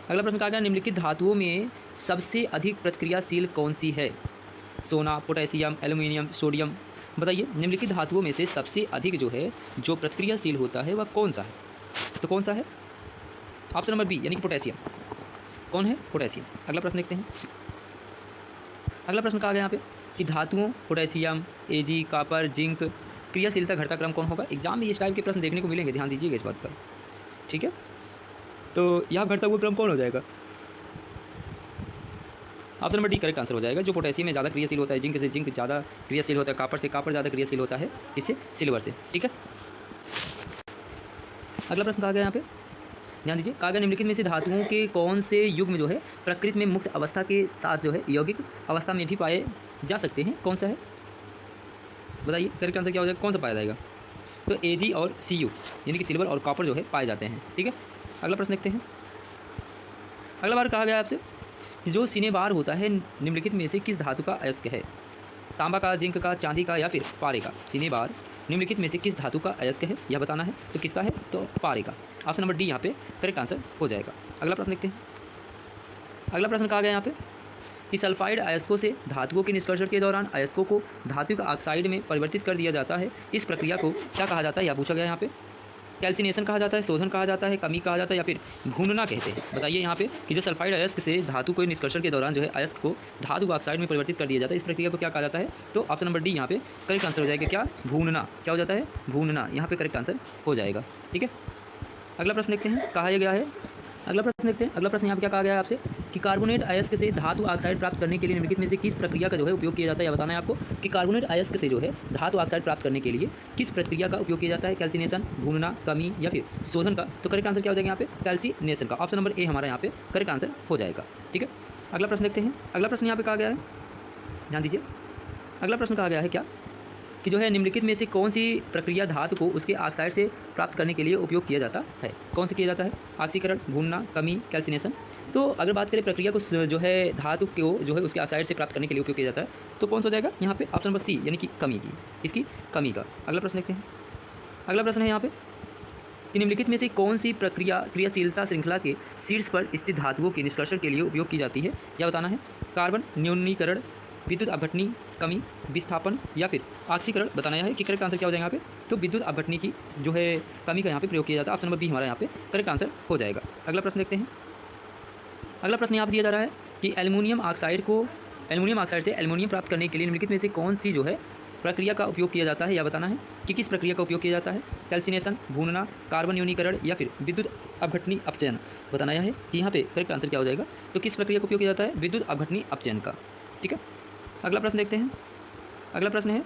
अगला प्रश्न कहा गया निम्नलिखित धातुओं में सबसे अधिक प्रतिक्रियाशील कौन सी है। सोना, पोटेशियम, एल्युमिनियम, सोडियम। बताइए निम्नलिखित धातुओं में से सबसे अधिक जो है जो प्रतिक्रियाशील होता है वह कौन सा है। तो कौन सा है, ऑप्शन नंबर बी यानी कि पोटेशियम। कौन है, पोटेशियम। अगला प्रश्न देखते हैं। अगला प्रश्न कहा गया यहाँ पे कि धातुओं पोटेशियम, Ag, कॉपर, जिंक क्रियाशीलता घटता क्रम कौन होगा। एग्जाम में इस टाइप के प्रश्न देखने को मिलेंगे, ध्यान दीजिएगा इस बात पर। ठीक है, तो यहाँ घटता हुआ क्रम कौन हो जाएगा? Option number D correct answer हो जाएगा। जो पोटेशियम में ज़्यादा क्रियाशील होता है, जिंक से जिंक ज़्यादा क्रियाशील होता है, कापर से कापर ज़्यादा क्रियाशील होता है, इससे सिल्वर से। ठीक है, अगला प्रश्न कहा गया यहाँ पे, ध्यान दीजिए। कहा गया निम्नलिखित में से धातुओं के कौन से युग्म जो है प्रकृति में मुक्त अवस्था के साथ जो है यौगिक अवस्था में भी पाए जा सकते हैं? कौन सा है बताइए, करेक्ट आंसर क्या हो जाएगा, कौन सा पाया जाएगा? तो Ag और Cu यानी कि सिल्वर और कॉपर जो है पाए जाते हैं। ठीक है, अगला प्रश्न देखते हैं। अगला बार कहा गया आपसे जो सिनेबार होता है निम्नलिखित में से किस धातु का अयस्क है? तांबा का, जिंक का, चांदी का या फिर पारे का? सिनेबार निम्नलिखित में से किस धातु का अयस्क है यह बताना है। तो किसका है? तो पारे का। ऑप्शन नंबर डी यहाँ पे करेक्ट आंसर हो जाएगा। अगला प्रश्न देखते हैं। अगला प्रश्न कहा गया यहाँ पे कि सल्फाइड अयस्कों से धातुओं के निष्कर्षण के दौरान अयस्कों को धातु का ऑक्साइड में परिवर्तित कर दिया जाता है। इस प्रक्रिया को क्या कहा जाता है यह पूछा गया यहाँ पे। कैल्सिनेशन कहा जाता है, शोधन कहा जाता है, कमी कहा जाता है या फिर भूनना कहते हैं? बताइए यहाँ पे कि जो सल्फाइड अयस्क से धातु को निष्कर्षण के दौरान जो है अयस्क को धातु को ऑक्साइड में परिवर्तित कर दिया जाता है, इस प्रक्रिया को क्या कहा जाता है? तो ऑप्शन नंबर डी यहाँ पे करेक्ट आंसर हो जाएगा। क्या? भूनना। क्या हो जाता है? भूनना। यहाँ पे करेक्ट आंसर हो जाएगा। ठीक है, अगला प्रश्न देखते हैं, कहा गया है। अगला प्रश्न देखते हैं। अगला प्रश्न यहाँ पे क्या कहा गया है आपसे कि कार्बोनेट अयस्क से धातु ऑक्साइड प्राप्त करने के लिए निम्नलिखित में से किस प्रक्रिया का जो है उपयोग किया जाता है? यह बताना है आपको कि कार्बोनेट अयस्क से जो है धातु ऑक्साइड प्राप्त करने के लिए किस प्रक्रिया का उपयोग किया जाता है? कैल्सिनेशन, भूनना, कमी या फिर शोधन का? तो करेक्ट आंसर क्या हो जाएगा यहाँ पे? कैल्सिनेशन का। ऑप्शन नंबर ए हमारा यहाँ पे करेक्ट आंसर हो जाएगा। ठीक है, अगला प्रश्न देखते हैं। अगला प्रश्न यहाँ पे कहा गया है, ध्यान दीजिए। अगला प्रश्न कहा गया है क्या कि जो है निम्नलिखित में से कौन सी प्रक्रिया धातु को उसके ऑक्साइड से प्राप्त करने के लिए उपयोग किया जाता है? कौन से किया जाता है? ऑक्सीकरण, भूनना, कमी, कैल्सिनेशन। तो अगर बात करें प्रक्रिया को जो है धातु को जो है उसके ऑक्साइड से प्राप्त करने के लिए उपयोग किया जाता है, तो कौन सा हो जाएगा यहाँ पे? ऑप्शन नंबर सी यानी कि कमी की, इसकी कमी का। अगला प्रश्न देखते हैं। अगला प्रश्न है यहाँ पे कि निम्नलिखित में से कौन सी प्रक्रिया क्रियाशीलता श्रृंखला के शीर्ष पर स्थित धातुओं के निष्कर्षण के लिए उपयोग की जाती है? यह बताना है। कार्बन न्यूनीकरण, विद्युत अपघटनी, कमी, विस्थापन या फिर ऑक्सीकरण बताना है कि करेक्ट आंसर क्या हो जाएगा यहाँ पे? तो विद्युत अपघटनी की जो है कमी का यहाँ पे प्रयोग किया जाता है। ऑप्शन नंबर बी हमारा यहाँ पे करेक्ट आंसर हो जाएगा। अगला प्रश्न देखते हैं। अगला प्रश्न यहाँ पर दिया जा रहा है कि एल्युमिनियम ऑक्साइड से एल्युमिनियम प्राप्त करने के लिए निम्नलिखित में से कौन सी जो है प्रक्रिया का उपयोग किया जाता है? यह बताना है कि किस प्रक्रिया का उपयोग किया जाता है। कैल्सिनेशन, भूनना, कार्बन न्यूनीकरण या फिर विद्युत अपघटनी अपचयन बताना है कि यहाँ पे करेक्ट आंसर क्या हो जाएगा। तो किस प्रक्रिया का उपयोग किया जाता है? विद्युत अपघटनी अपचयन का। ठीक है, अगला प्रश्न देखते हैं। अगला प्रश्न है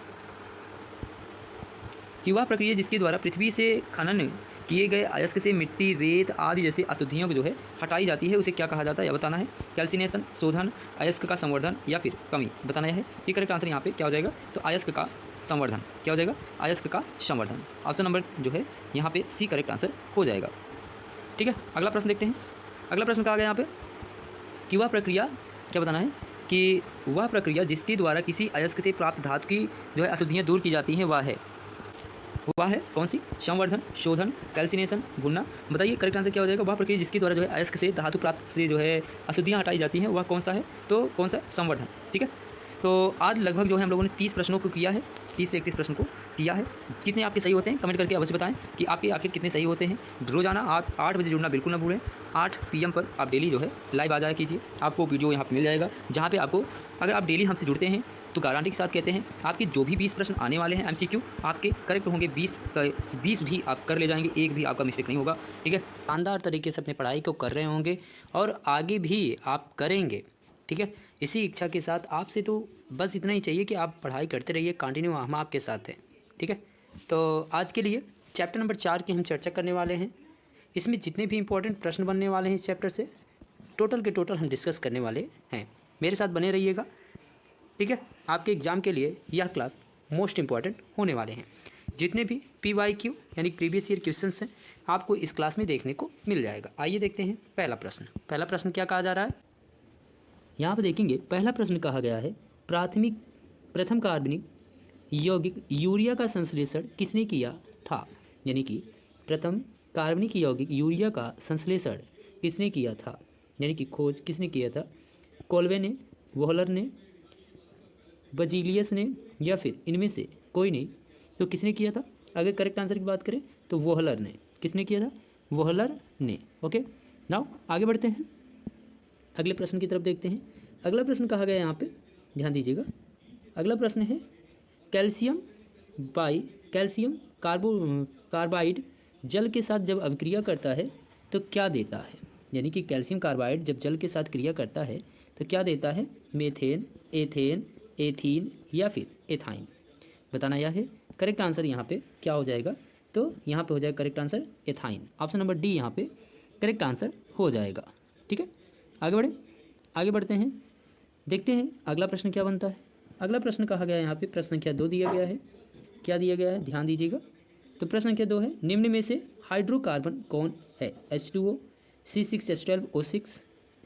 कि वह प्रक्रिया जिसके द्वारा पृथ्वी से खनन किए गए अयस्क से मिट्टी, रेत आदि जैसे अशुद्धियों को जो है हटाई जाती है, उसे क्या कहा जाता है? यह बताना है। कैल्सिनेशन, शोधन, अयस्क का संवर्धन या फिर कमी बताना है कि करेक्ट आंसर यहाँ पे क्या हो जाएगा। तो अयस्क का संवर्धन। क्या हो जाएगा? अयस्क का संवर्धन। ऑप्शन नंबर जो है यहाँ पे सी करेक्ट आंसर हो जाएगा। ठीक है, अगला प्रश्न देखते हैं। अगला प्रश्न कहा गया यहाँ पे कि वह प्रक्रिया क्या बताना है कि वह प्रक्रिया जिसके द्वारा किसी अयस्क से प्राप्त धातु की जो है अशुद्धियाँ दूर की जाती हैं वह है कौन सी? संवर्धन, शोधन, कैल्सिनेशन, भूनना। बताइए करेक्ट आंसर क्या हो जाएगा। वह प्रक्रिया जिसके द्वारा जो है अयस्क से धातु प्राप्त से जो है अशुद्धियाँ हटाई जाती हैं वह कौन सा है? तो कौन सा? संवर्धन। ठीक है, तो आज लगभग जो है हम लोगों ने 30 प्रश्नों को किया है, 30 से 31 प्रश्न को किया है। कितने आपके सही होते हैं कमेंट करके अवश्य बताएं कि आपके आखिर कितने सही होते हैं। रोजाना आप 8 बजे जुड़ना बिल्कुल ना भूलें। 8 PM पर आप डेली जो है लाइव आ जाया कीजिए। आपको वीडियो यहाँ पर मिल जाएगा जहाँ पे आपको, अगर आप डेली हमसे जुड़ते हैं तो गारंटी के साथ कहते हैं आपके जो भी 20 प्रश्न आने वाले हैं MCQ आपके करेक्ट होंगे। 20 भी आप कर ले जाएंगे, एक भी आपका मिस्टेक नहीं होगा। ठीक है, शानदार तरीके से अपनी पढ़ाई को कर रहे होंगे और आगे भी आप करेंगे। ठीक है, इसी इच्छा के साथ आपसे तो बस इतना ही चाहिए कि आप पढ़ाई करते रहिए, कंटिन्यू, हम आपके साथ हैं। ठीक है, तो आज के लिए चैप्टर नंबर 4 की हम चर्चा करने वाले हैं। इसमें जितने भी इंपॉर्टेंट प्रश्न बनने वाले हैं इस चैप्टर से टोटल के टोटल हम डिस्कस करने वाले हैं। मेरे साथ बने रहिएगा। ठीक है, आपके एग्ज़ाम के लिए यह क्लास मोस्ट इम्पॉर्टेंट होने वाले हैं। जितने भी PYQ यानी प्रीवियस ईयर क्वेश्चंस हैं आपको इस क्लास में देखने को मिल जाएगा। आइए देखते हैं पहला प्रश्न। पहला प्रश्न क्या कहा जा रहा है यहाँ पर देखेंगे। पहला प्रश्न कहा गया है प्रथम कार्बनिक यौगिक यूरिया का संश्लेषण किसने किया था? यानी कि प्रथम कार्बनिक यौगिक यूरिया का संश्लेषण किसने किया था, यानी कि खोज किसने किया था? कोल्वे ने, वोहलर ने, बजीलियस ने या फिर इनमें से कोई नहीं। तो किसने किया था? अगर करेक्ट आंसर की बात करें तो वोहलर ने। किसने किया था? वोहलर ने। ओके, नाउ आगे बढ़ते हैं, अगले प्रश्न की तरफ देखते हैं। अगला प्रश्न कहा गया यहाँ पे, ध्यान दीजिएगा। अगला प्रश्न है कैल्शियम कार्बाइड जल के साथ जब अभिक्रिया करता है तो क्या देता है, यानी कि कैल्शियम कार्बाइड जब जल के साथ क्रिया करता है तो क्या देता है, मेथेन, एथेन, एथीन या फिर एथाइन। बताना यह है। करेक्ट आंसर यहाँ पे क्या हो जाएगा, तो यहाँ पे हो जाएगा correct answer ethyne. Option number D यहाँ पे करेक्ट आंसर हो जाएगा। ठीक है, आगे बढ़ते हैं, देखते हैं अगला प्रश्न क्या बनता है। अगला प्रश्न कहा गया है यहाँ पे, प्रश्न संख्या 2 दिया गया है। क्या दिया गया है, ध्यान दीजिएगा। तो प्रश्न संख्या 2 है, निम्न में से हाइड्रोकार्बन कौन है, H2O, C6H12O6,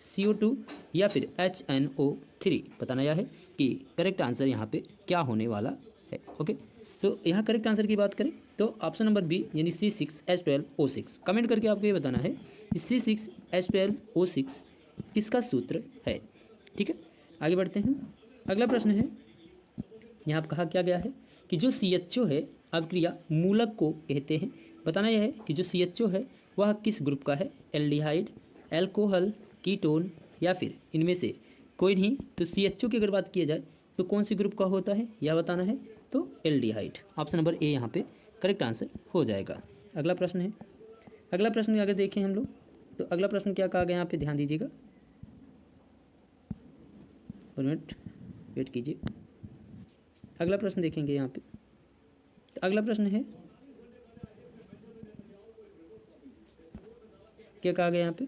CO2 या फिर HNO3। बताना यह है कि करेक्ट आंसर यहाँ पे क्या होने वाला है। ओके, तो यहाँ करेक्ट आंसर की बात करें तो ऑप्शन नंबर बी यानी C6H12O6। कमेंट करके आपको ये बताना है कि C6H12O6 किसका सूत्र है। ठीक है, आगे बढ़ते हैं। अगला प्रश्न है, यहाँ पर कहा क्या गया है कि जो CHO है अभिक्रिया मूलक को कहते हैं। बताना यह है कि जो CHO है वह किस ग्रुप का है, एल्डिहाइड, एल्कोहल, कीटोन या फिर इनमें से कोई नहीं। तो CHO की अगर बात की जाए तो कौन सी ग्रुप का होता है यह बताना है, तो एल्डिहाइड। ऑप्शन नंबर ए यहाँ पे करेक्ट आंसर हो जाएगा। अगला प्रश्न है, अगला प्रश्न अगर देखें हम लोग तो अगला प्रश्न क्या कहा गया यहाँ पे, ध्यान दीजिएगा, 1 मिनट वेट कीजिए। अगला प्रश्न देखेंगे यहाँ पे, तो अगला प्रश्न है क्या कहा गया यहाँ पे,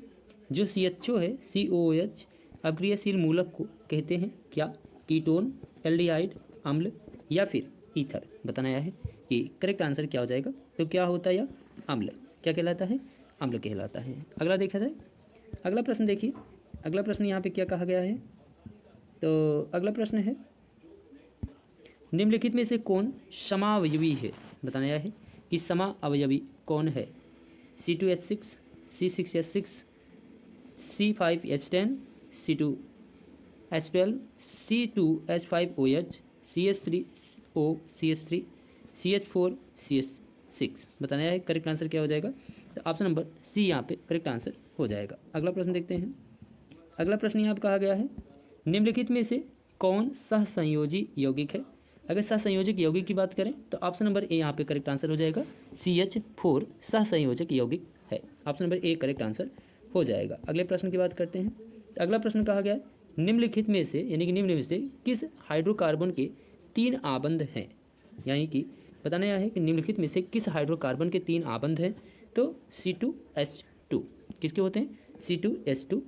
जो CHO है COOH अभिक्रियाशील मूलक को कहते हैं क्या, कीटोन, एल्डिहाइड, अम्ल या फिर ईथर। बताना यह है कि करेक्ट आंसर क्या हो जाएगा, तो क्या होता है यह, अम्ल। क्या कहलाता है, अम्ल कहलाता है। अगला देखा जाए, अगला प्रश्न देखिए, अगला प्रश्न यहाँ पे क्या कहा गया है। तो अगला प्रश्न है, निम्नलिखित में से कौन समावयवी है। बताना यह है कि समावयवी कौन है, C2H6, C6H6, C5H10, C2H12, C2H5OH, CH3O, CH3, CH4, CH6। बताना है करेक्ट आंसर क्या हो जाएगा, तो ऑप्शन नंबर सी यहाँ पे करेक्ट आंसर हो जाएगा। अगला प्रश्न देखते हैं। अगला प्रश्न यहाँ पे कहा गया है, निम्नलिखित में से कौन सहसंयोजी यौगिक है। अगर सहसंयोजक यौगिक की बात करें तो ऑप्शन नंबर ए यहाँ पे करेक्ट आंसर हो जाएगा, CH4 सहसंयोजक यौगिक है। Option number A correct answer हो जाएगा। अगले प्रश्न की बात करते हैं। तो अगला प्रश्न कहा गया है, निम्नलिखित में से यानी कि निम्न में से किस हाइड्रोकार्बन के 3 आबंध हैं। यानी कि बताना यह है कि निम्नलिखित में से किस हाइड्रोकार्बन के 3 आबंध हैं, तो C2H2 किसके होते हैं, C2H2।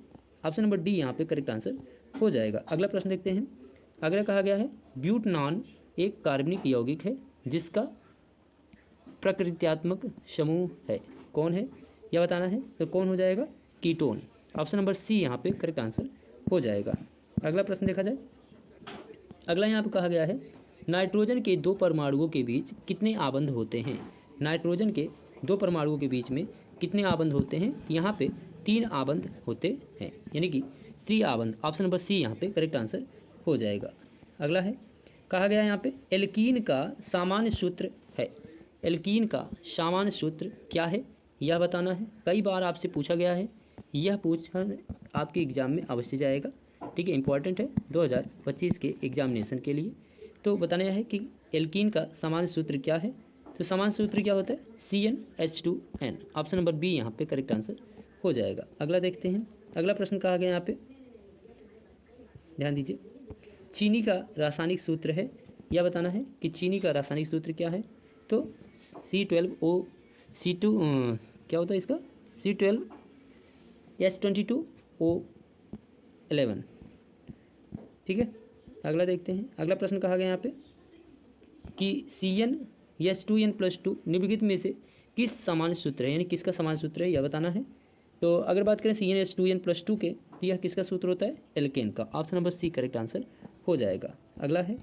ऑप्शन नंबर डी यहाँ पे करेक्ट आंसर हो जाएगा। अगला प्रश्न देखते हैं। अगला कहा गया है, ब्यूटनान एक कार्बनिक यौगिक है जिसका प्रकृत्यात्मक समूह है, कौन है यह बताना है, तो कौन हो जाएगा, कीटोन। ऑप्शन नंबर सी यहाँ पे करेक्ट आंसर हो जाएगा। अगला प्रश्न देखा जाए। अगला यहाँ पे कहा गया है, नाइट्रोजन के 2 परमाणुओं के बीच कितने आबंध होते हैं। नाइट्रोजन के 2 परमाणुओं के बीच में कितने आबंध होते हैं, यहाँ पे 3 आबंध होते हैं, यानी कि 3 आबंध। ऑप्शन नंबर सी यहाँ पे करेक्ट आंसर हो जाएगा। अगला है, कहा गया है यहाँ पे, एल्कीन का सामान्य सूत्र है। एल्कीन का सामान्य सूत्र क्या है यह बताना है। कई बार आपसे पूछा गया है, यह पूछा आपके एग्ज़ाम में अवश्य जाएगा। ठीक है, इंपॉर्टेंट है 2025 के एग्जामिनेशन के लिए। तो बताना यह है कि एल्कीन का सामान्य सूत्र क्या है, तो सामान्य सूत्र क्या होता है, CnH2n। ऑप्शन नंबर बी यहाँ पे करेक्ट आंसर हो जाएगा। अगला देखते हैं। अगला प्रश्न कहा गया यहाँ पे, ध्यान दीजिए, चीनी का रासायनिक सूत्र है, यह बताना है कि चीनी का रासायनिक सूत्र क्या है, तो C12O C2 क्या होता है इसका, C12H22O11। ठीक है, अगला देखते हैं। अगला प्रश्न कहा गया यहाँ पे कि CnH2n+2 निम्नलिखित में से किस सामान्य सूत्र है, यानी किसका सामान्य सूत्र है यह बताना है। तो अगर बात करें CnH2n+2 के, तो यह किसका सूत्र होता है, एल्केन का। Option number C correct answer हो जाएगा। अगला है,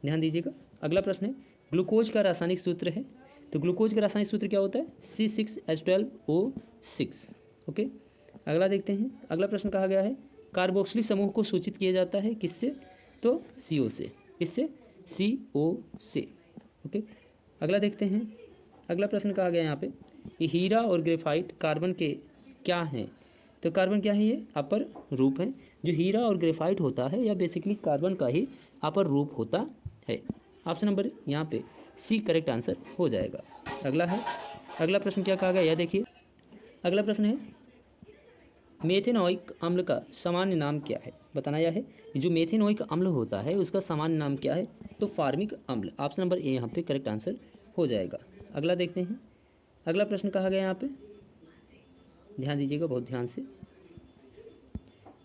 ध्यान दीजिएगा, अगला प्रश्न है, ग्लूकोज का रासायनिक सूत्र है, तो ग्लूकोज का रासायनिक सूत्र क्या होता है, C6H12O6। ओके, अगला देखते हैं। अगला प्रश्न कहा गया है, कार्बोक्सिलिक समूह को सूचित किया जाता है किससे, तो CO से। किससे, CO से। ओके, अगला देखते हैं। अगला प्रश्न कहा गया यहाँ पे कि हीरा और ग्रेफाइट कार्बन के क्या हैं, तो कार्बन क्या है, ये अपर रूप है। जो हीरा और ग्रेफाइट होता है यह बेसिकली कार्बन का ही अपर रूप होता है। ऑप्शन नंबर यहाँ पे सी करेक्ट आंसर हो जाएगा। अगला है, अगला प्रश्न क्या कहा गया यह देखिए, अगला प्रश्न है मेथेनोइक अम्ल का सामान्य नाम क्या है, बताना यह है जो मेथेनोइक अम्ल होता है उसका सामान्य नाम क्या है, तो फार्मिक अम्ल। ऑप्शन नंबर ए यहाँ पे करेक्ट आंसर हो जाएगा। अगला देखते हैं, अगला प्रश्न कहा गया यहाँ पे, ध्यान दीजिएगा बहुत ध्यान से।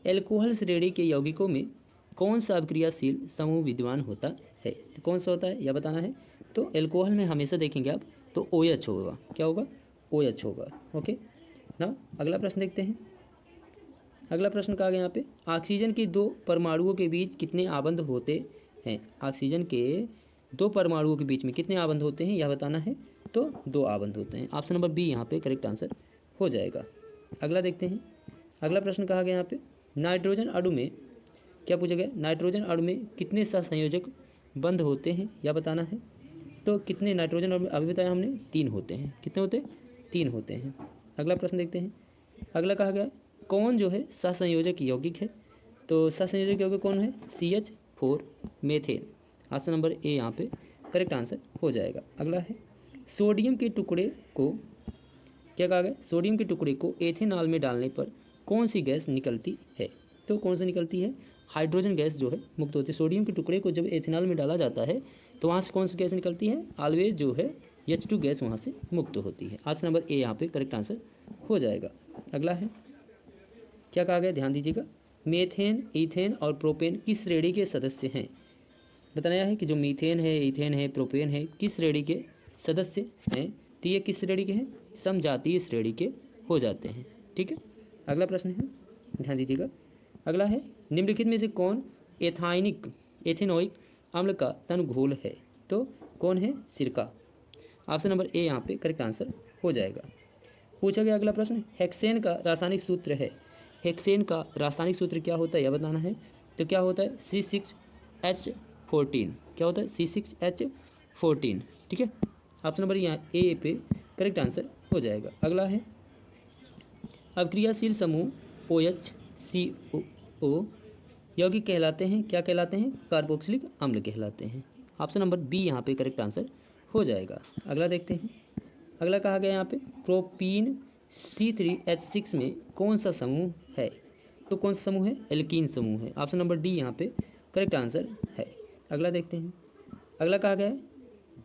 एल्कोहल श्रेणी के यौगिकों में कौन सा अभिक्रियाशील समूह विद्यमान होता है, तो कौन सा होता है यह बताना है। तो एल्कोहल में हमेशा देखेंगे आप तो OH होगा, क्या होगा, OH होगा। ओके ना, अगला प्रश्न देखते हैं। अगला प्रश्न कहा गया यहाँ पे ऑक्सीजन के दो परमाणुओं के बीच कितने आबंध होते हैं, ऑक्सीजन के दो परमाणुओं के बीच में कितने आबंध होते हैं यह बताना है, तो 2 आबंध होते हैं। ऑप्शन नंबर बी यहाँ पे करेक्ट आंसर हो जाएगा। अगला देखते हैं, अगला प्रश्न कहा गया यहाँ पे नाइट्रोजन अणु में, क्या पूछा गया, नाइट्रोजन अणु में कितने सहसंयोजक बंध होते हैं यह बताना है। तो कितने नाइट्रोजन अणु में अभी बताया हमने 3 होते हैं, कितने होते हैं, 3 होते हैं। अगला प्रश्न देखते हैं, अगला कहा गया कौन जो है सहसंयोजक यौगिक है, तो सहसंयोजक यौगिक कौन है, CH4 methane. Option number A यहाँ पे करेक्ट आंसर हो जाएगा। अगला है सोडियम के टुकड़े को, क्या कहा गया, सोडियम के टुकड़े को एथेनॉल में डालने पर कौन सी गैस निकलती है, तो कौन सी निकलती है, हाइड्रोजन गैस जो है मुक्त होती है। सोडियम के टुकड़े को जब एथेनॉल में डाला जाता है तो वहाँ से कौन सी गैस निकलती है, ऑलवेज जो है H2 गैस वहाँ से मुक्त होती है। ऑप्शन नंबर ए यहाँ पे करेक्ट आंसर हो जाएगा। अगला है, क्या कहा गया, ध्यान दीजिएगा, मीथेन, ईथेन और प्रोपेन किस श्रेणी के सदस्य हैं, बताया है कि जो मीथेन है, ईथेन है, प्रोपेन है, किस श्रेणी के सदस्य हैं, तो ये किस श्रेणी के हैं, समजातीय श्रेणी के हो जाते हैं। ठीक है, अगला प्रश्न है, ध्यान दीजिएगा, अगला है निम्नलिखित में से कौन एथेनोइक अम्ल का तनघोल है, तो कौन है, सिरका। ऑप्शन नंबर ए यहाँ पे करेक्ट आंसर हो जाएगा। पूछा गया अगला प्रश्न हेक्सेन का रासायनिक सूत्र है, हेक्सेन का रासायनिक सूत्र क्या होता है यह बताना है। तो क्या होता है, C6H14, क्या होता है, C6H14। ठीक है, ऑप्शन नंबर यहाँ ए पे करेक्ट आंसर हो जाएगा। अगला है अभिक्रियाशील समूह OHCO यौगिक कहलाते हैं, क्या कहलाते हैं, कार्बोक्सिलिक अम्ल कहलाते हैं। ऑप्शन नंबर बी यहाँ पे करेक्ट आंसर हो जाएगा। अगला देखते हैं, अगला कहा गया यहाँ पे प्रोपीन C3H6 में कौन सा समूह है, तो कौन सा समूह है, एल्कीन समूह है। ऑप्शन नंबर डी यहाँ पे करेक्ट आंसर है। अगला देखते हैं, अगला कहा गया है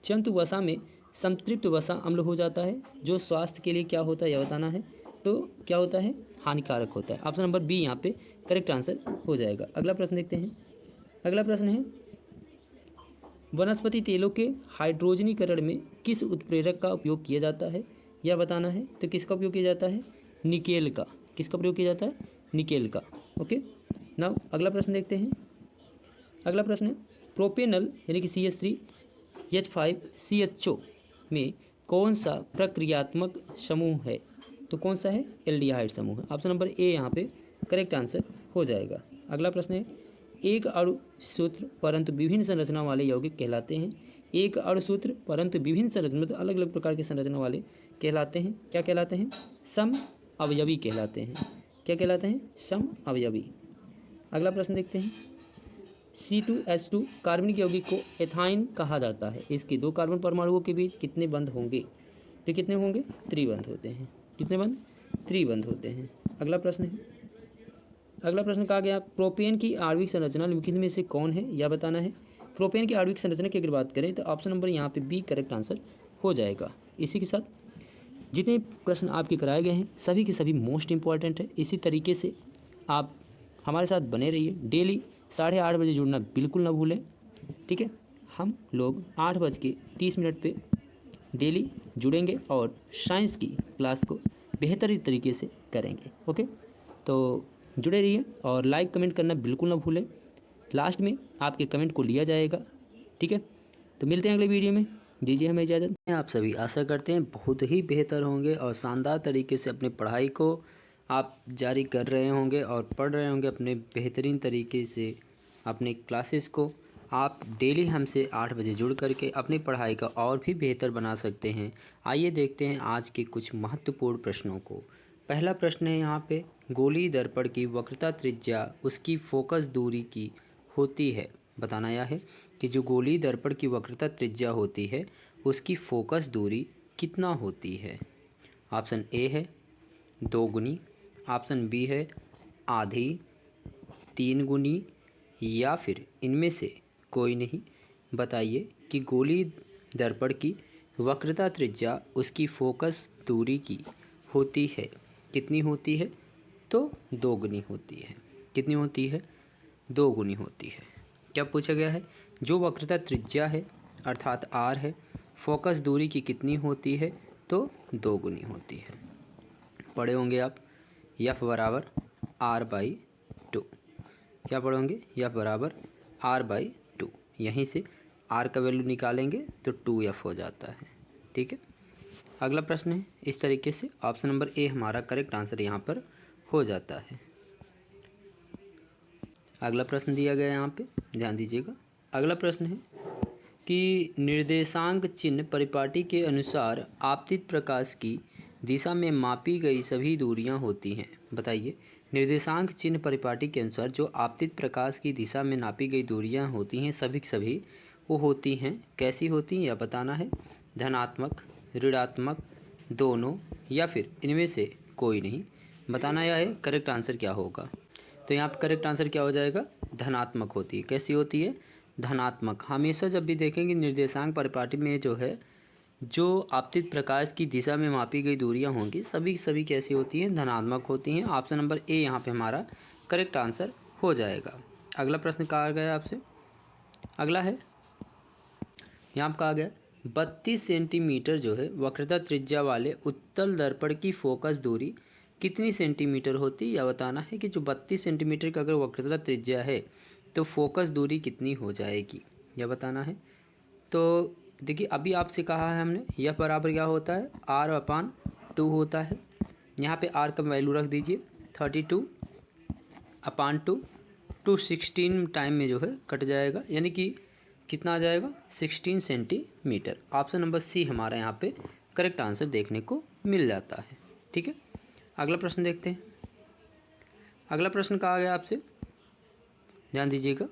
जंतु वसा में संतृप्त वसा अम्ल हो जाता है जो स्वास्थ्य के लिए क्या होता है यह बताना है, तो क्या होता है, हानिकारक होता है। ऑप्शन नंबर बी यहाँ पे करेक्ट आंसर हो जाएगा। अगला प्रश्न देखते हैं, अगला प्रश्न है वनस्पति तेलों के हाइड्रोजनीकरण में किस उत्प्रेरक का उपयोग किया जाता है यह बताना है। तो किसका उपयोग किया जाता है, निकेल का। किसका प्रयोग किया जाता है, निकेल का। ओके नाउ अगला प्रश्न देखते हैं, अगला प्रश्न है प्रोपेनल यानी कि CH3H5CHO में कौन सा प्रक्रियात्मक समूह है, तो कौन सा है, एल्डिहाइड समूह है। ऑप्शन नंबर ए यहाँ पे करेक्ट आंसर हो जाएगा। अगला प्रश्न है एक अणुसूत्र परंतु विभिन्न संरचना वाले यौगिक कहलाते हैं, एक अणुसूत्र परंतु विभिन्न संरचना मतलब अलग अलग प्रकार की संरचना वाले कहलाते हैं, क्या कहलाते हैं, सम अवयवी कहलाते हैं। क्या कहलाते हैं, सम अवयवी। अगला प्रश्न देखते हैं C2H2 कार्बनिक यौगिक को एथाइन कहा जाता है, इसके 2 कार्बन परमाणुओं के बीच कितने बंध होंगे, तो कितने होंगे, त्रिबंध होते हैं। कितने बंध, त्रिबंध होते हैं। अगला प्रश्न है, अगला प्रश्न कहा गया प्रोपेन की आणविक संरचना निम्नलिखित में से कौन है यह बताना है। प्रोपेन की आणविक संरचना की अगर बात करें तो ऑप्शन नंबर यहाँ पे बी करेक्ट आंसर हो जाएगा। इसी के साथ जितने प्रश्न आपके कराए गए हैं सभी के सभी मोस्ट इंपॉर्टेंट है। इसी तरीके से आप हमारे साथ बने रहिए, डेली 8:30 बजे जुड़ना बिल्कुल ना भूलें। ठीक है, हम लोग 8:30 पे डेली जुड़ेंगे और साइंस की क्लास को बेहतरीन तरीके से करेंगे। ओके, तो जुड़े रहिए और लाइक कमेंट करना बिल्कुल ना भूलें, लास्ट में आपके कमेंट को लिया जाएगा। ठीक है, तो मिलते हैं अगले वीडियो में, दीजिए हमें इजाज़त। आप सभी आशा करते हैं बहुत ही बेहतर होंगे और शानदार तरीके से अपनी पढ़ाई को आप जारी कर रहे होंगे और पढ़ रहे होंगे अपने बेहतरीन तरीके से अपने क्लासेस को। आप डेली हमसे 8 बजे जुड़ करके अपनी पढ़ाई का और भी बेहतर बना सकते हैं। आइए देखते हैं आज के कुछ महत्वपूर्ण प्रश्नों को। पहला प्रश्न है यहाँ पे गोली दर्पण की वक्रता त्रिज्या उसकी फोकस दूरी की होती है। बताना यह है कि जो गोली दर्पण की वक्रता त्रिज्या होती है उसकी फोकस दूरी कितना होती है। ऑप्शन ए है दोगुनी, ऑप्शन बी है आधी, 3 गुनी, या फिर इनमें से कोई नहीं। बताइए कि गोली दर्पण की वक्रता त्रिज्या उसकी फोकस दूरी की होती है, कितनी होती है? तो 2 गुनी होती है। कितनी होती है? 2 गुनी होती है। क्या पूछा गया है? जो वक्रता त्रिज्या है अर्थात r है, फोकस दूरी की कितनी होती है? तो 2 गुनी होती है। पढ़े होंगे आप F बराबर r/2। क्या पढ़ोगे? F बराबर r/2। यहीं से r का वैल्यू निकालेंगे तो 2F हो जाता है। ठीक है, अगला प्रश्न है इस तरीके से। ऑप्शन नंबर ए हमारा करेक्ट आंसर यहाँ पर हो जाता है। अगला प्रश्न दिया गया है यहाँ पे, ध्यान दीजिएगा। अगला प्रश्न है कि निर्देशांक चिन्ह परिपाटी के अनुसार आपतित प्रकाश की दिशा में मापी गई सभी दूरियां होती हैं। बताइए, निर्देशांक चिन्ह परिपाटी के अनुसार जो आपतित प्रकाश की दिशा में नापी गई दूरियां होती हैं सभी की सभी वो होती हैं, कैसी होती हैं यह बताना है। धनात्मक, ऋणात्मक, दोनों, या फिर इनमें से कोई नहीं। बताना यह है करेक्ट आंसर क्या होगा। तो यहाँ पर करेक्ट आंसर क्या हो जाएगा? धनात्मक होती है। कैसी होती है? धनात्मक। हमेशा जब भी देखेंगे निर्देशांक परिपाटी में जो है, जो आपतित प्रकाश की दिशा में मापी गई दूरियां होंगी सभी कैसी होती हैं? धनात्मक होती हैं। ऑप्शन नंबर ए यहाँ पे हमारा करेक्ट आंसर हो जाएगा। अगला प्रश्न कहा गया आपसे, अगला है यहाँ पर कहा गया 32 सेंटीमीटर जो है वक्रता त्रिज्या वाले उत्तल दर्पण की फोकस दूरी कितनी सेंटीमीटर होती है? यह बताना है कि जो 32 सेंटीमीटर का अगर वक्रता त्रिज्या है तो फोकस दूरी कितनी हो जाएगी, यह बताना है। तो देखिए अभी आपसे कहा है हमने यह बराबर क्या होता है? r/2 होता है। यहाँ पे r का वैल्यू रख दीजिए 32/2, 216 टाइम में जो है कट जाएगा, यानी कि कितना आ जाएगा? 16 सेंटीमीटर। ऑप्शन नंबर सी हमारा यहाँ पे करेक्ट आंसर देखने को मिल जाता है। ठीक है, अगला प्रश्न देखते हैं। अगला प्रश्न कहा गया आपसे, ध्यान दीजिएगा।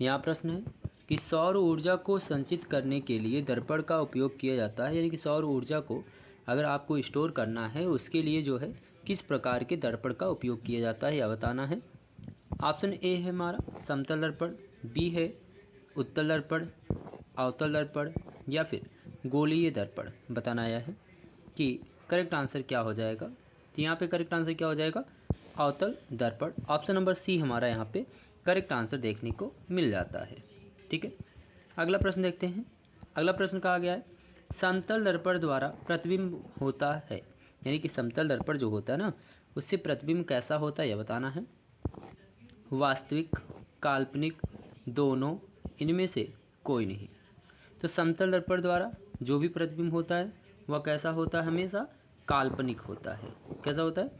यहाँ प्रश्न है कि सौर ऊर्जा को संचित करने के लिए दर्पण का उपयोग किया जाता है, यानी कि सौर ऊर्जा को अगर आपको स्टोर करना है उसके लिए जो है किस प्रकार के दर्पण का उपयोग किया जाता है यह बताना है। ऑप्शन ए है हमारा समतल दर्पण, बी है उत्तल दर्पण, अवतल दर्पण, या फिर गोलीय दर्पण। बताना यह है कि करेक्ट आंसर क्या हो जाएगा। तो यहाँ पे करेक्ट आंसर क्या हो जाएगा? अवतल दर्पण। ऑप्शन नंबर सी हमारा यहाँ पे करेक्ट आंसर देखने को मिल जाता है। ठीक है, अगला प्रश्न देखते हैं। अगला प्रश्न कहा गया है समतल दर्पण द्वारा प्रतिबिंब होता है, यानी कि समतल दर्पण जो होता है ना उससे प्रतिबिंब कैसा होता है यह बताना है। वास्तविक, काल्पनिक, दोनों, इनमें से कोई नहीं। तो समतल दर्पण द्वारा जो भी प्रतिबिंब होता है वह कैसा होता है? हमेशा काल्पनिक होता है। कैसा होता है?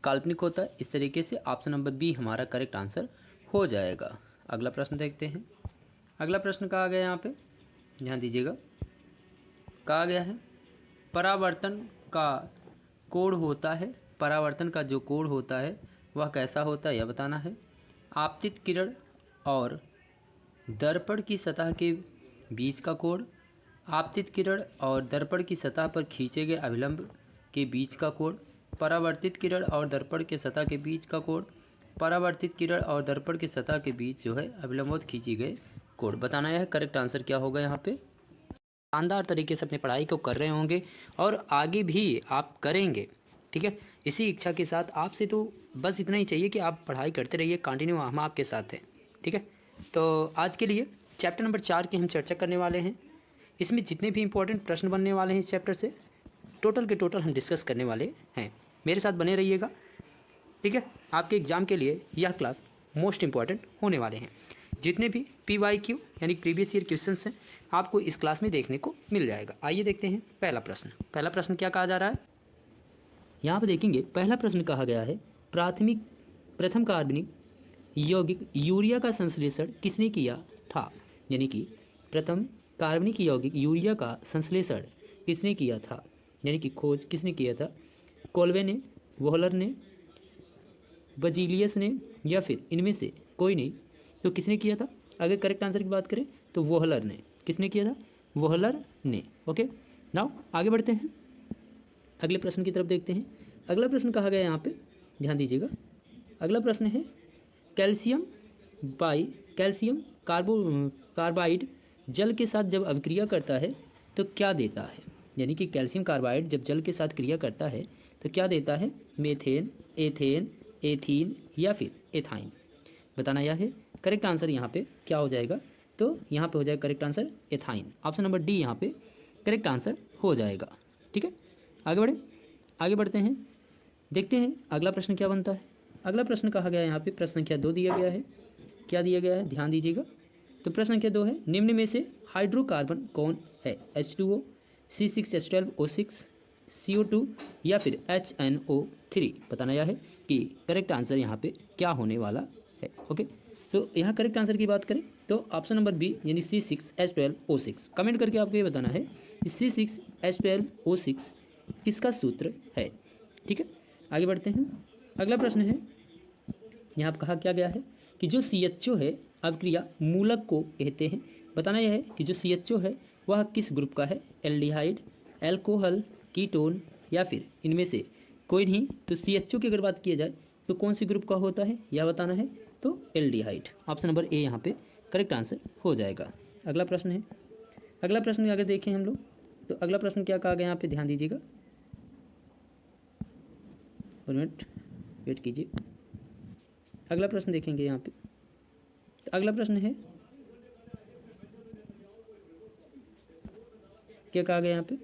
काल्पनिक होता है। इस तरीके से ऑप्शन नंबर बी हमारा करेक्ट आंसर हो जाएगा। अगला प्रश्न देखते हैं। अगला प्रश्न कहा गया यहाँ पे, ध्यान दीजिएगा। कहा गया है परावर्तन का कोण होता है, परावर्तन का जो कोण होता है वह कैसा होता है यह बताना है। आपतित किरण और दर्पण की सतह के बीच का कोण, आपतित किरण और दर्पण की सतह पर खींचे गए अभिलंब के बीच का कोण, परावर्तित किरण और दर्पण के सतह के बीच का कोण, परावर्तित किरण और दर्पण की सतह के बीच जो है अभिलंबवत खींची गए कोण। बताना है करेक्ट आंसर क्या होगा। यहाँ पे शानदार तरीके से अपनी पढ़ाई को कर रहे होंगे और आगे भी आप करेंगे। ठीक है, इसी इच्छा के साथ आपसे तो बस इतना ही चाहिए कि आप पढ़ाई करते रहिए, कंटिन्यू, हम आपके साथ हैं। ठीक है, तो आज के लिए चैप्टर नंबर 4 की हम चर्चा करने वाले हैं। इसमें जितने भी इंपॉर्टेंट प्रश्न बनने वाले हैं इस चैप्टर से टोटल के टोटल हम डिस्कस करने वाले हैं। मेरे साथ बने रहिएगा। ठीक है, आपके एग्ज़ाम के लिए यह क्लास मोस्ट इम्पॉर्टेंट होने वाले हैं। जितने भी PYQ यानी प्रीवियस ईयर क्वेश्चंस हैं आपको इस क्लास में देखने को मिल जाएगा। आइए देखते हैं पहला प्रश्न। पहला प्रश्न क्या कहा जा रहा है, यहाँ पर देखेंगे। पहला प्रश्न कहा गया है प्रथम कार्बनिक यौगिक यूरिया का संश्लेषण किसने किया था, यानी कि प्रथम कार्बनिक यौगिक यूरिया का संश्लेषण किसने किया था, यानी कि खोज किसने किया था। कोल्वे ने, वोहलर ने, बजीलियस ने, या फिर इनमें से कोई नहीं। तो किसने किया था? अगर करेक्ट आंसर की बात करें तो वोहलर ने। किसने किया था? वोहलर ने। ओके, नाउ आगे बढ़ते हैं। अगले प्रश्न की तरफ देखते हैं। अगला प्रश्न कहा गया है यहाँ पे, ध्यान दीजिएगा। अगला प्रश्न है कैल्शियम कार्बाइड जल के साथ जब अभिक्रिया करता है तो क्या देता है। यानी कि कैल्शियम कार्बाइड जब जल के साथ क्रिया करता है तो क्या देता है, मेथेन, एथेन, एथीन या फिर एथाइन। बताना यह है। करेक्ट आंसर यहाँ पे क्या हो जाएगा, तो यहाँ पे हो जाएगा correct answer ethyne. Option number D यहाँ पे करेक्ट आंसर हो जाएगा। ठीक है, आगे बढ़ते हैं, देखते हैं अगला प्रश्न क्या बनता है। अगला प्रश्न कहा गया है यहाँ पे, प्रश्न संख्या 2 दिया गया है। क्या दिया गया है, ध्यान दीजिएगा। तो प्रश्न संख्या 2 है, निम्न में से हाइड्रोकार्बन कौन है, H2O, C6H12O6, CO2 या फिर HNO3। बताना यह है कि करेक्ट आंसर यहाँ पे क्या होने वाला है। ओके, तो यहाँ करेक्ट आंसर की बात करें तो ऑप्शन नंबर बी यानी C6H12O6। कमेंट करके आपको ये बताना है कि C6H12O6 किसका सूत्र है। ठीक है, आगे बढ़ते हैं। अगला प्रश्न है, यहाँ पर कहा क्या गया है कि जो CHO है अभिक्रिया मूलक को कहते हैं। बताना यह है कि जो CHO है वह किस ग्रुप का है, एल्डिहाइड, एल्कोहल, कीटोन या फिर इनमें से कोई नहीं। तो CHO की अगर बात की जाए तो कौन सी ग्रुप का होता है यह बताना है, तो एल्डिहाइड। ऑप्शन नंबर ए यहाँ पे करेक्ट आंसर हो जाएगा। अगला प्रश्न है, अगला प्रश्न अगर देखें हम लोग तो अगला प्रश्न क्या कहा गया यहाँ पे, ध्यान दीजिएगा, 1 मिनट वेट कीजिए। अगला प्रश्न देखेंगे यहाँ पे। तो अगला प्रश्न है, क्या कहा गया यहाँ पे,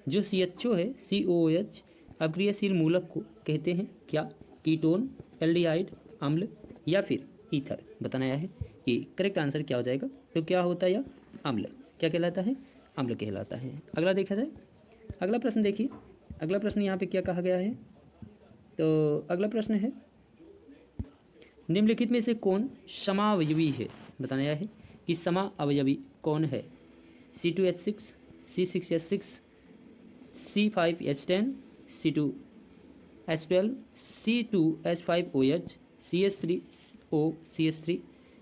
जो CHO है COOH अभिक्रियाशील मूलक को कहते हैं क्या, कीटोन, एल्डिहाइड, अम्ल या फिर ईथर। बताना यह है कि करेक्ट आंसर क्या हो जाएगा, तो क्या होता है यह अम्ल, क्या कहलाता है, अम्ल कहलाता है। अगला देखा जाए, अगला प्रश्न देखिए। अगला प्रश्न यहाँ पे क्या कहा गया है, तो अगला प्रश्न है, निम्नलिखित में से कौन समावयवी है। बताना यह है कि समावयवी कौन है, C2H6, C6H6, C5H10, C2H12, C2H5OH, CH3O, CH3,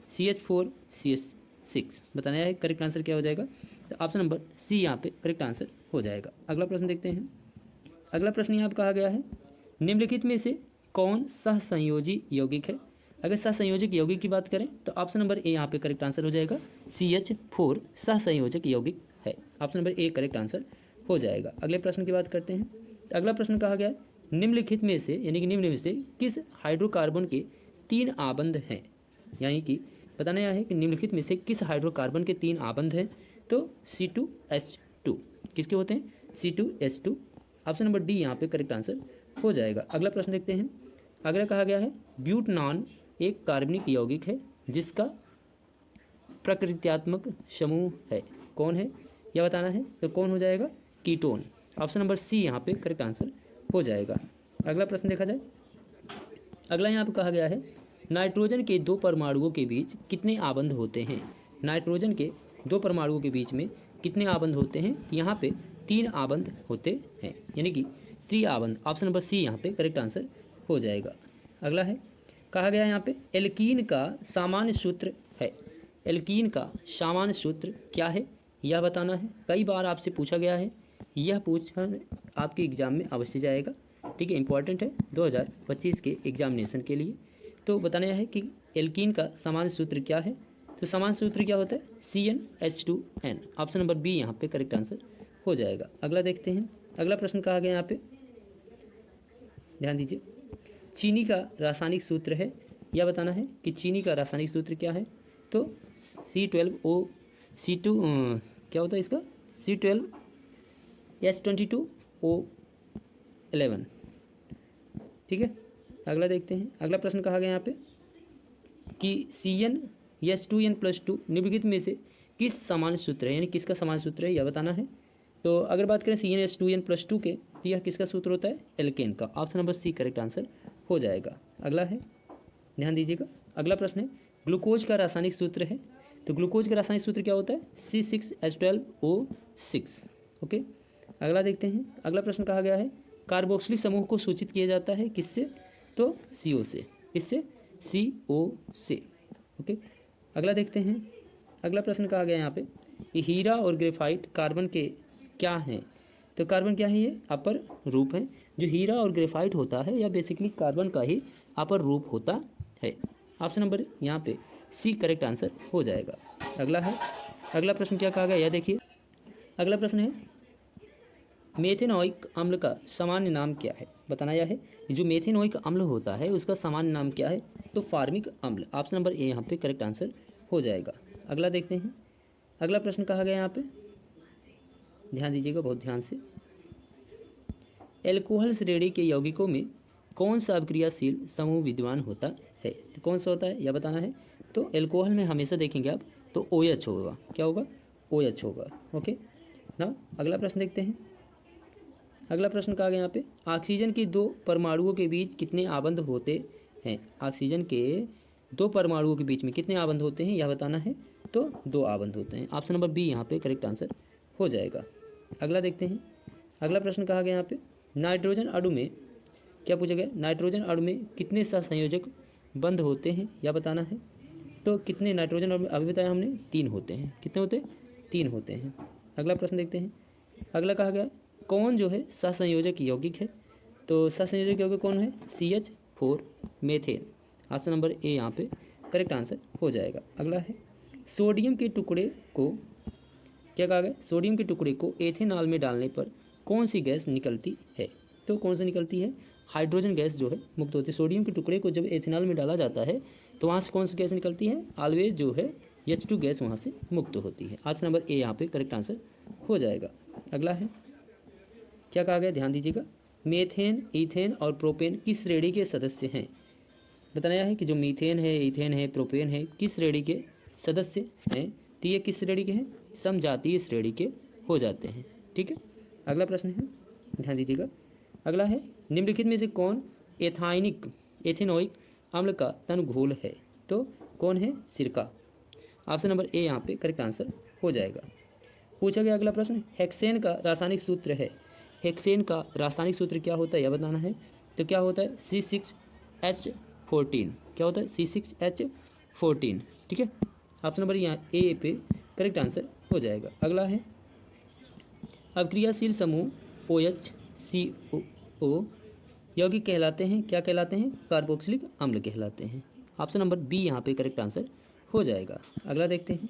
CH4, CH6। बताना है करेक्ट आंसर क्या हो जाएगा, तो ऑप्शन नंबर सी यहाँ पे करेक्ट आंसर हो जाएगा। अगला प्रश्न देखते हैं। अगला प्रश्न यहाँ पे कहा गया है, निम्नलिखित में से कौन सहसंयोजी यौगिक है। अगर सहसंयोजक यौगिक की बात करें तो ऑप्शन नंबर ए यहाँ पे करेक्ट आंसर हो जाएगा, CH4 सहसंयोजक यौगिक है। Option number A correct answer हो जाएगा। अगले प्रश्न की बात करते हैं। तो अगला प्रश्न कहा गया है, निम्नलिखित में से यानी कि निम्न में से किस हाइड्रोकार्बन के 3 आबंध हैं। यानी कि बताना यह है कि निम्नलिखित में से किस हाइड्रोकार्बन के 3 आबंध हैं, तो C2H2 किसके होते हैं, C2H2। ऑप्शन नंबर डी यहाँ पे करेक्ट आंसर हो जाएगा। अगला प्रश्न देखते हैं। अगला कहा गया है, ब्यूटनान एक कार्बनिक यौगिक है जिसका प्रकृत्यात्मक समूह है, कौन है यह बताना है, तो कौन हो जाएगा, कीटोन। ऑप्शन नंबर सी यहाँ पे करेक्ट आंसर हो जाएगा। अगला प्रश्न देखा जाए। अगला यहाँ पे कहा गया है, नाइट्रोजन के 2 परमाणुओं के बीच कितने आबंध होते हैं। नाइट्रोजन के 2 परमाणुओं के बीच में कितने आबंध होते हैं, यहाँ पे 3 आबंध होते हैं, यानी कि 3 आबंध। ऑप्शन नंबर सी यहाँ पे करेक्ट आंसर हो जाएगा। अगला है, कहा गया है यहाँ पे, एल्कीन का सामान्य सूत्र है। एल्कीन का सामान्य सूत्र क्या है यह बताना है। कई बार आपसे पूछा गया है, यह पूछा आपके एग्ज़ाम में अवश्य जाएगा। ठीक है, इंपॉर्टेंट है 2025 के एग्जामिनेशन के लिए। तो बताना यह है कि एल्कीन का सामान्य सूत्र क्या है, तो सामान्य सूत्र क्या होता है, CnH2n। ऑप्शन नंबर बी यहाँ पे करेक्ट आंसर हो जाएगा। अगला देखते हैं। अगला प्रश्न कहा गया यहाँ पे, ध्यान दीजिए, चीनी का रासायनिक सूत्र है, यह बताना है कि चीनी का रासायनिक सूत्र क्या है, तो C12O क्या होता है इसका, C12H22O11। ठीक है, अगला देखते हैं। अगला प्रश्न कहा गया यहाँ पे कि CnH2n+2 निम्नलिखित में से किस समान सूत्र है, यानी किसका समान सूत्र है यह बताना है। तो अगर बात करें CnH2n+2 के, तो यह किसका सूत्र होता है, एल्केन का। Option number C correct answer हो जाएगा। अगला है, ध्यान दीजिएगा। अगला प्रश्न है, ग्लूकोज का रासायनिक सूत्र है, तो ग्लूकोज का रासायनिक सूत्र क्या होता है, C6H12O6। ओके, अगला देखते हैं। अगला प्रश्न कहा गया है, कार्बोक्सिलिक समूह को सूचित किया जाता है किससे, तो CO से, इससे CO से। ओके, अगला देखते हैं। अगला प्रश्न कहा गया यहाँ पे कि हीरा और ग्रेफाइट कार्बन के क्या हैं, तो कार्बन क्या है, ये अपर रूप है। जो हीरा और ग्रेफाइट होता है यह बेसिकली कार्बन का ही अपर रूप होता है। ऑप्शन नंबर यहाँ पे सी करेक्ट आंसर हो जाएगा। अगला प्रश्न क्या कहा गया, यह देखिए। अगला प्रश्न है मेथेनोइक अम्ल का सामान्य नाम क्या है, बताना यह है। जो मेथेनोइक अम्ल होता है उसका सामान्य नाम क्या है, तो फार्मिक अम्ल। ऑप्शन नंबर ए यहाँ पे करेक्ट आंसर हो जाएगा। अगला देखते हैं। अगला प्रश्न कहा गया यहाँ पे, ध्यान दीजिएगा बहुत ध्यान से। एल्कोहल श्रेणी के यौगिकों में कौन सा अभिक्रियाशील समूह विद्यमान होता है, तो कौन सा होता है यह बताना है। तो एल्कोहल में हमेशा देखेंगे आप तो OH होगा, क्या होगा, OH होगा। ओके ना। अगला प्रश्न देखते हैं। अगला प्रश्न कहा गया यहाँ पे, ऑक्सीजन के 2 परमाणुओं के बीच कितने आबंध होते हैं। ऑक्सीजन के 2 परमाणुओं के बीच में कितने आबंध होते हैं यह बताना है। तो 2 आबंध होते हैं। ऑप्शन नंबर बी यहाँ पे करेक्ट आंसर हो जाएगा। अगला देखते हैं। अगला प्रश्न कहा गया यहाँ पे, नाइट्रोजन अणु में क्या पूछा गया, नाइट्रोजन अणु में कितने सहसंयोजक बंध होते हैं यह बताना है। तो कितने नाइट्रोजन अणु में, अभी बताया हमने 3 होते हैं। कितने होते हैं, 3 होते हैं। अगला प्रश्न देखते हैं। अगला कहा गया कौन जो है सहसंयोजक यौगिक है, तो सहसंयोजक यौगिक कौन है, CH4 methane. Option number A यहाँ पे करेक्ट आंसर हो जाएगा। अगला है सोडियम के टुकड़े को क्या कहा गया, सोडियम के टुकड़े को एथेनॉल में डालने पर कौन सी गैस निकलती है। तो कौन सी निकलती है, हाइड्रोजन गैस जो है मुक्त होती है। सोडियम के टुकड़े को जब एथेनॉल में डाला जाता है तो वहाँ से कौन सी गैस निकलती है, ऑलवेज जो है H2 गैस वहाँ से मुक्त होती है। ऑप्शन नंबर ए यहाँ पे करेक्ट आंसर हो जाएगा। अगला है क्या कहा गया, ध्यान दीजिएगा। मीथेन, ईथेन और प्रोपेन किस श्रेणी के सदस्य हैं, बताया है कि जो मीथेन है, ईथेन है, प्रोपेन है, किस श्रेणी के सदस्य हैं। तो ये किस श्रेणी के हैं, समजातीय श्रेणी के हो जाते हैं। ठीक है। अगला प्रश्न है, ध्यान दीजिएगा। अगला है निम्नलिखित में से कौन एथेनोइक अम्ल का तनुघोल है, तो कौन है, सिरका। ऑप्शन नंबर ए यहाँ पे करेक्ट आंसर हो जाएगा। पूछा गया अगला प्रश्न, हेक्सेन का रासायनिक सूत्र है। हेक्सेन का रासायनिक सूत्र क्या होता है यह बताना है। तो क्या होता है, C6H14। क्या होता है, C6H14। ठीक है। ऑप्शन नंबर यहाँ ए पे करेक्ट आंसर हो जाएगा। अगला है अभिक्रियाशील समूह OHCO यौगिक कहलाते हैं, क्या कहलाते हैं, कार्बोक्सिलिक अम्ल कहलाते हैं। ऑप्शन नंबर बी यहाँ पे करेक्ट आंसर हो जाएगा। अगला देखते हैं।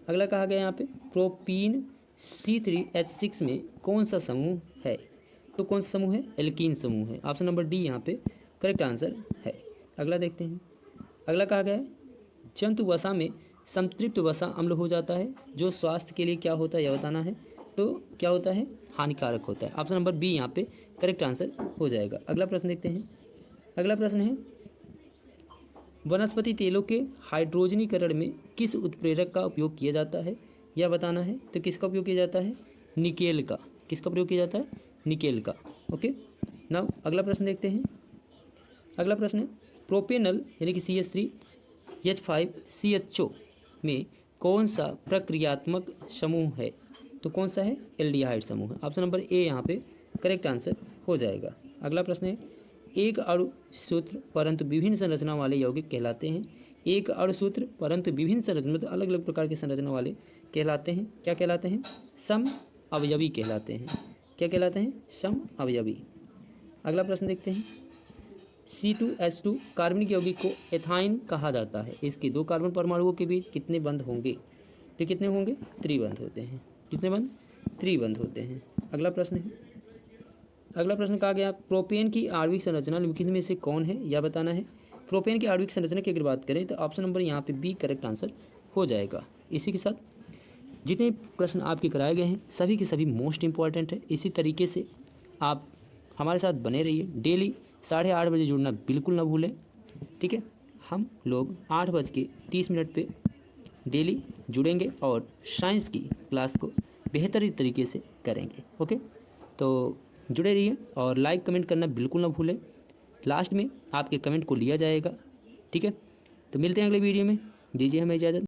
अगला कहा गया यहाँ पे प्रोपीन C3H6 में कौन सा समूह है, तो कौन सा समूह है, एल्कीन समूह है। ऑप्शन नंबर डी यहाँ पे करेक्ट आंसर है। अगला देखते हैं। अगला कहा गया है जंतु वसा में संतृप्त वसा अम्ल हो जाता है, जो स्वास्थ्य के लिए क्या होता है यह बताना है। तो क्या होता है, हानिकारक होता है। ऑप्शन नंबर बी यहाँ पे करेक्ट आंसर हो जाएगा। अगला प्रश्न देखते हैं। अगला प्रश्न है वनस्पति तेलों के हाइड्रोजनीकरण में किस उत्प्रेरक का उपयोग किया जाता है यह बताना है। तो किसका उपयोग किया जाता है, निकेल का। किसका प्रयोग किया जाता है, निकेल का। ओके नाउ अगला प्रश्न देखते हैं। अगला प्रश्न है प्रोपेनल यानी कि CH3H5CHO में कौन सा प्रक्रियात्मक समूह है, तो कौन सा है, एल्डिहाइड समूह है। ऑप्शन नंबर ए यहाँ पे करेक्ट आंसर हो जाएगा। अगला प्रश्न है एक अणुसूत्र परंतु विभिन्न संरचना वाले यौगिक कहलाते हैं। एक अणुसूत्र परंतु विभिन्न संरचना, मतलब अलग अलग प्रकार की संरचना वाले कहलाते हैं, क्या कहलाते हैं, सम अवयवी कहलाते हैं। क्या कहलाते हैं, सम अवयवी। अगला प्रश्न देखते हैं। C2H2 कार्बनिक यौगिक को एथाइन कहा जाता है। इसके 2 कार्बन परमाणुओं के बीच कितने बंध होंगे, तो कितने होंगे, त्रिबंध होते हैं। कितने बंध, त्रिबंध होते हैं। अगला प्रश्न है। अगला प्रश्न कहा गया प्रोपेन की आणविक संरचना निम्नलिखित में से कौन है यह बताना है। प्रोपेन की आणविक संरचना की अगर बात करें तो ऑप्शन नंबर यहाँ पे बी करेक्ट आंसर हो जाएगा। इसी के साथ जितने प्रश्न आपके कराए गए हैं सभी के सभी मोस्ट इंपॉर्टेंट है। इसी तरीके से आप हमारे साथ बने रहिए। डेली 8:30 बजे जुड़ना बिल्कुल ना भूलें। ठीक है। हम लोग 8:30 पे डेली जुड़ेंगे और साइंस की क्लास को बेहतरीन तरीके से करेंगे। ओके, तो जुड़े रहिए और लाइक कमेंट करना बिल्कुल ना भूलें। लास्ट में आपके कमेंट को लिया जाएगा। ठीक है, तो मिलते हैं अगले वीडियो में। दीजिए हमें इजाज़त।